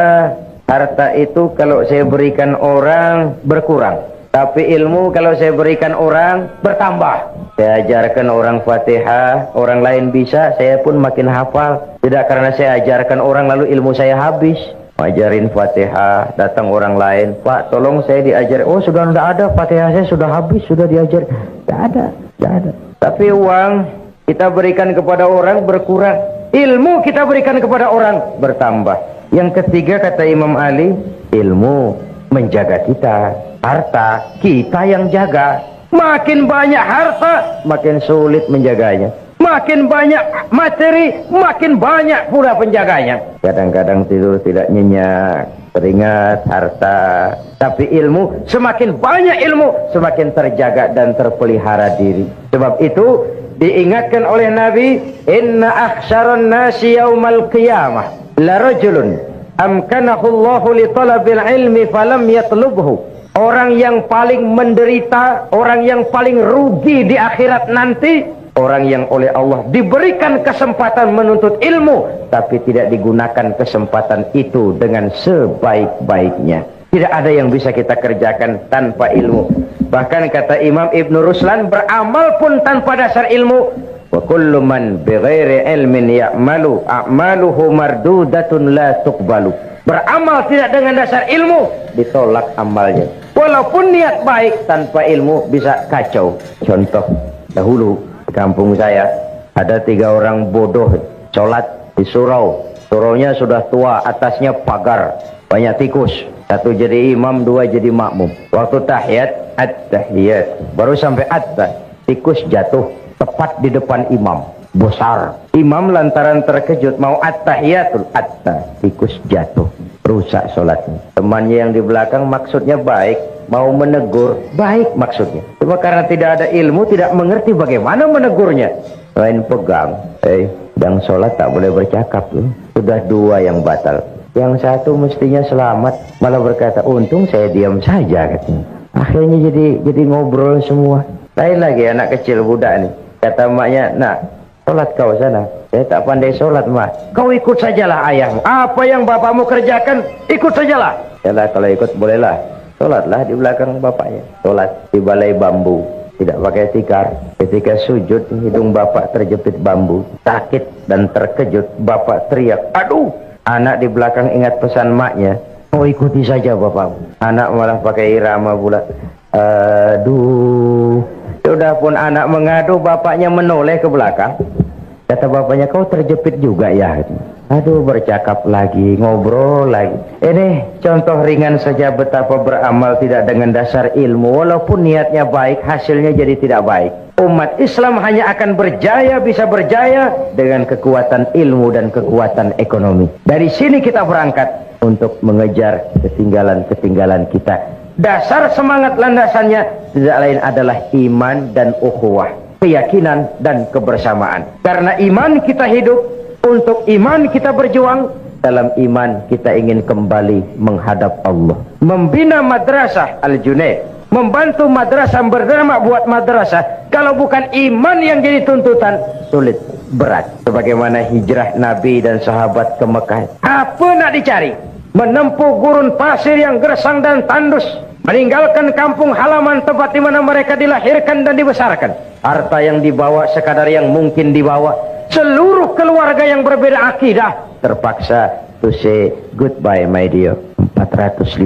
harta itu kalau saya berikan orang berkurang. Tapi ilmu kalau saya berikan orang bertambah. Saya ajarkan orang Fatihah, orang lain bisa, saya pun makin hafal. Tidak karena saya ajarkan orang lalu ilmu saya habis. Ajarin Fatihah, datang orang lain, "Pak, tolong saya diajar." "Oh, sudah tidak ada, Fatihah saya sudah habis, sudah diajar." Tidak ada. Tapi uang kita berikan kepada orang berkurang. Ilmu kita berikan kepada orang bertambah. Yang ketiga kata Imam Ali, ilmu menjaga kita. Harta kita yang jaga. Makin banyak harta, makin sulit menjaganya. Makin banyak materi, makin banyak pula penjaganya. Kadang-kadang tidur tidak nyenyak, teringat harta. Tapi ilmu, semakin banyak ilmu, semakin terjaga dan terpelihara diri. Sebab itu diingatkan oleh Nabi, "Inna akhsyaran nasi yaumal qiyamah la rajulun amkanahu Allahu li talabil ilmi falam yatlubhu." Orang yang paling menderita, orang yang paling rugi di akhirat nanti Orang yang oleh Allah diberikan kesempatan menuntut ilmu, tapi tidak digunakan kesempatan itu dengan sebaik-baiknya. Tidak ada yang bisa kita kerjakan tanpa ilmu. Bahkan kata Imam Ibn Ruslan, beramal pun tanpa dasar ilmu. Wa kullu man bighairi ilmin ya'malu a'maluhu mardudatun la tuqbalu. Beramal tidak dengan dasar ilmu, ditolak amalnya. Walaupun niat baik, tanpa ilmu bisa kacau. Contoh, dahulu kampung saya ada 3 orang bodoh sholat di surau. Suraunya sudah tua, atasnya pagar, banyak tikus. 1 jadi imam, 2 jadi makmum. Waktu tahiyat, at-tahiyat, baru sampai tikus jatuh tepat di depan imam, besar. Imam lantaran terkejut mau at-tahiyatul, tikus jatuh, rusak sholatnya. Temannya yang di belakang maksudnya baik, mau menegur, baik maksudnya. Cuma karena tidak ada ilmu, tidak mengerti bagaimana menegurnya. Lain pegang, yang sholat tak boleh bercakap loh. Sudah 2 yang batal. Yang 1 mestinya selamat, malah berkata, untung saya diam saja katanya. Akhirnya jadi ngobrol semua. Lain lagi anak kecil budak nih. Kata maknya, nak, sholat kau sana. Saya tak pandai sholat, mak. Kau ikut sajalah ayahmu. Apa yang bapakmu kerjakan, ikut sajalah. Yalah, kalau ikut bolehlah. Sholatlah di belakang bapaknya. Sholat di balai bambu, tidak pakai tikar. Ketika sujud, hidung bapak terjepit bambu. Sakit dan terkejut, bapak teriak, aduh. Anak di belakang ingat pesan maknya, oh ikuti saja bapakmu. Anak malah pakai irama pula, aduh. Sudah pun anak mengadu, bapaknya menoleh ke belakang. Kata bapaknya, kau terjepit juga ya? Aduh, bercakap lagi, ngobrol lagi. Ini contoh ringan saja betapa beramal tidak dengan dasar ilmu. Walaupun niatnya baik, hasilnya jadi tidak baik. Umat Islam hanya akan berjaya, bisa berjaya dengan kekuatan ilmu dan kekuatan ekonomi. Dari sini kita berangkat untuk mengejar ketinggalan-ketinggalan kita. Dasar semangat landasannya tidak lain adalah iman dan ukhuwah, keyakinan dan kebersamaan. Karena iman kita hidup, untuk iman kita berjuang, dalam iman kita ingin kembali menghadap Allah. Membina madrasah Al-Junaid, membantu madrasah, berdamai buat madrasah, kalau bukan iman yang jadi tuntutan, sulit, berat. Sebagaimana hijrah Nabi dan sahabat ke Mekah, apa nak dicari? Menempuh gurun pasir yang gersang dan tandus, meninggalkan kampung halaman tempat di mana mereka dilahirkan dan dibesarkan. Harta yang dibawa sekadar yang mungkin dibawa. Seluruh keluarga yang berbeda akidah terpaksa to say goodbye my dear. 450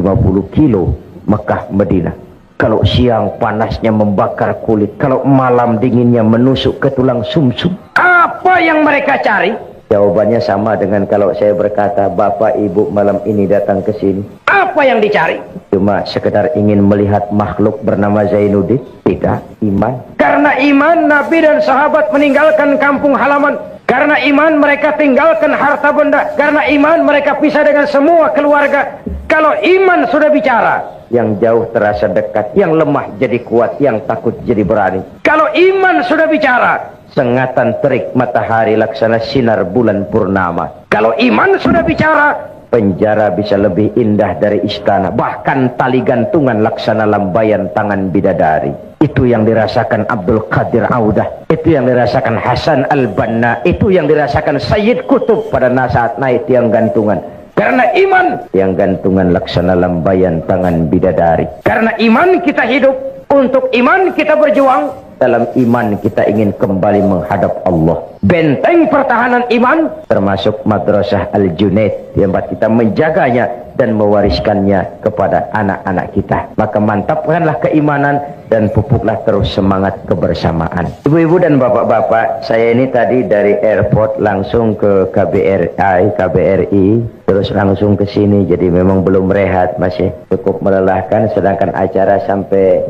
kilo Mekah Madinah. Kalau siang panasnya membakar kulit, kalau malam dinginnya menusuk ke tulang sumsum. Apa yang mereka cari? Jawabannya sama dengan kalau saya berkata, bapak ibu malam ini datang ke sini. Apa yang dicari? Cuma sekedar ingin melihat makhluk bernama Zainuddin? Tidak, iman. Karena iman, Nabi dan sahabat meninggalkan kampung halaman. Karena iman, mereka tinggalkan harta benda. Karena iman, mereka pisah dengan semua keluarga. Kalau iman sudah bicara, yang jauh terasa dekat, yang lemah jadi kuat, yang takut jadi berani. Kalau iman sudah bicara, sengatan terik matahari laksana sinar bulan purnama. Kalau iman sudah bicara, penjara bisa lebih indah dari istana. Bahkan tali gantungan laksana lambayan tangan bidadari. Itu yang dirasakan Abdul Qadir Audah. Itu yang dirasakan Hasan Al-Banna. Itu yang dirasakan Sayyid Qutub pada saat naik tiang gantungan. Karena iman, tiang gantungan laksana lambayan tangan bidadari. Karena iman kita hidup, untuk iman kita berjuang. Dalam iman kita ingin kembali menghadap Allah. Benteng pertahanan iman termasuk madrasah Al-Junaid, yang kita menjaganya dan mewariskannya kepada anak-anak kita. Maka mantapkanlah keimanan dan pupuklah terus semangat kebersamaan. Ibu-ibu dan bapak-bapak, saya ini tadi dari airport langsung ke KBRI, terus langsung ke sini. Jadi memang belum rehat, masih cukup melelahkan, sedangkan acara sampai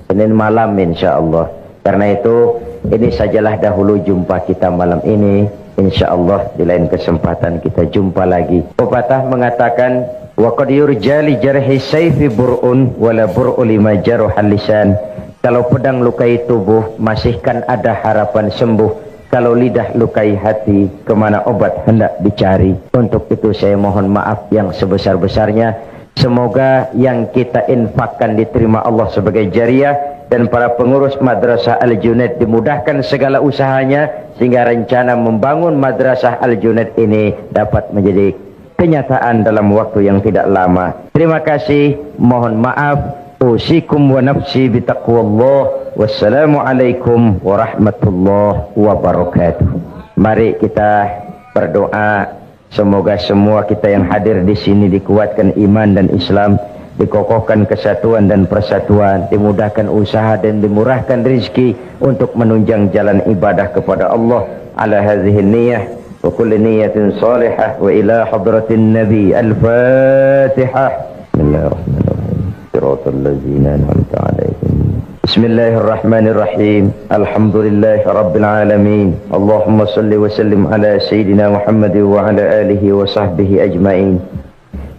Senin malam insya Allah. Karena itu, ini sajalah dahulu jumpa kita malam ini. Insya Allah di lain kesempatan kita jumpa lagi. Pepatah mengatakan, wa qad yurja li jarhi sayfi bur'un wala bur'u lima jaruhal lisan. Kalau pedang lukai tubuh, masih kan ada harapan sembuh. Kalau lidah lukai hati, kemana obat hendak dicari. Untuk itu saya mohon maaf yang sebesar-besarnya. Semoga yang kita infakkan diterima Allah sebagai jariah, dan para pengurus Madrasah Al-Junaid dimudahkan segala usahanya sehingga rencana membangun Madrasah Al-Junaid ini dapat menjadi kenyataan dalam waktu yang tidak lama. Terima kasih, mohon maaf. Usikum wa nafsi bitaqwallah. Wassalamualaikum warahmatullahi wabarakatuh. Mari kita berdoa semoga semua kita yang hadir di sini dikuatkan iman dan Islam, dikokohkan kesatuan dan persatuan, dimudahkan usaha dan dimurahkan rezeki untuk menunjang jalan ibadah kepada Allah ala hadhihi niyyah wa kulli niyyatin salihah wa ila hadratin nabi. Al-Fatihah. Bismillahirrahmanirrahim. Shiratal ladzina an'amta 'alaihim. Bismillahirrahmanirrahim. Alhamdulillahi rabbil alamin. Allahumma salli wa sallim ala sayyidina Muhammad wa ala alihi wa sahbihi ajma'in.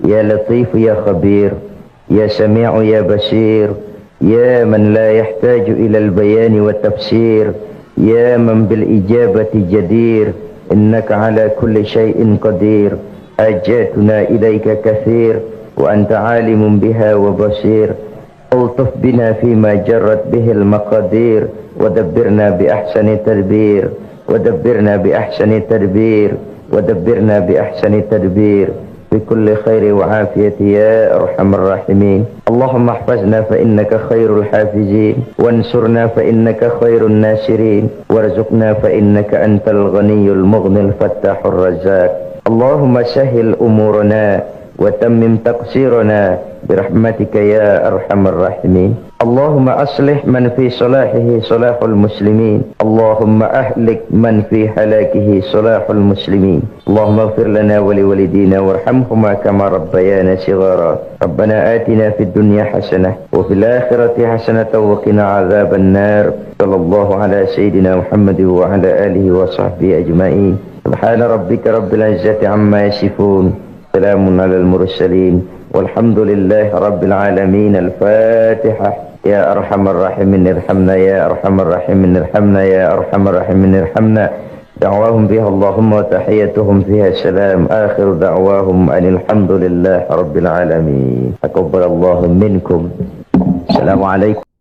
Ya Latif ya Khabir, يا سميع يا بصير، يا من لا يحتاج إلى البيان والتفسير، يا من بالإجابة جدير، إنك على كل شيء قدير. حاجاتنا إليك كثير وأنت عالم بها وبصير. ألطف بنا فيما جرت به المقادير، ودبرنا بأحسن تدبير، ودبرنا بأحسن تدبير، ودبرنا بأحسن تدبير بكل خير وعافية يا أرحم الراحمين. اللهم احفظنا فإنك خير الحافظين، وانصرنا فإنك خير الناصرين، وارزقنا فإنك أنت الغني المغني الفتاح الرزاق. اللهم سهل أمورنا وتمم تقصيرنا برحمتك يا أرحم الراحمين. اللهم أصلح من في صلاحه صلاح المسلمين، اللهم أهلك من في هلاكه صلاح المسلمين. اللهم اغفر لنا ولوالدينا وارحمهما كما ربيانا صغارا. ربنا آتنا في الدنيا حسنة وفي الآخرة حسنة وقنا عذاب النار. صلى الله على سيدنا محمد وعلى آله وصحبه أجمعين. سبحان ربك رب العزة عما يصفون، سلام على المرسلين، والحمد لله رب العالمين. الفاتحة. يا أرحم الراحمين ارحمنا، يا أرحم الراحمين ارحمنا، يا أرحم الراحمين ارحمنا. دعواهم بها اللهم وتحيتهم فيها السلام. آخر دعواهم أن الحمد لله رب العالمين. تقبل الله منكم. السلام عليكم.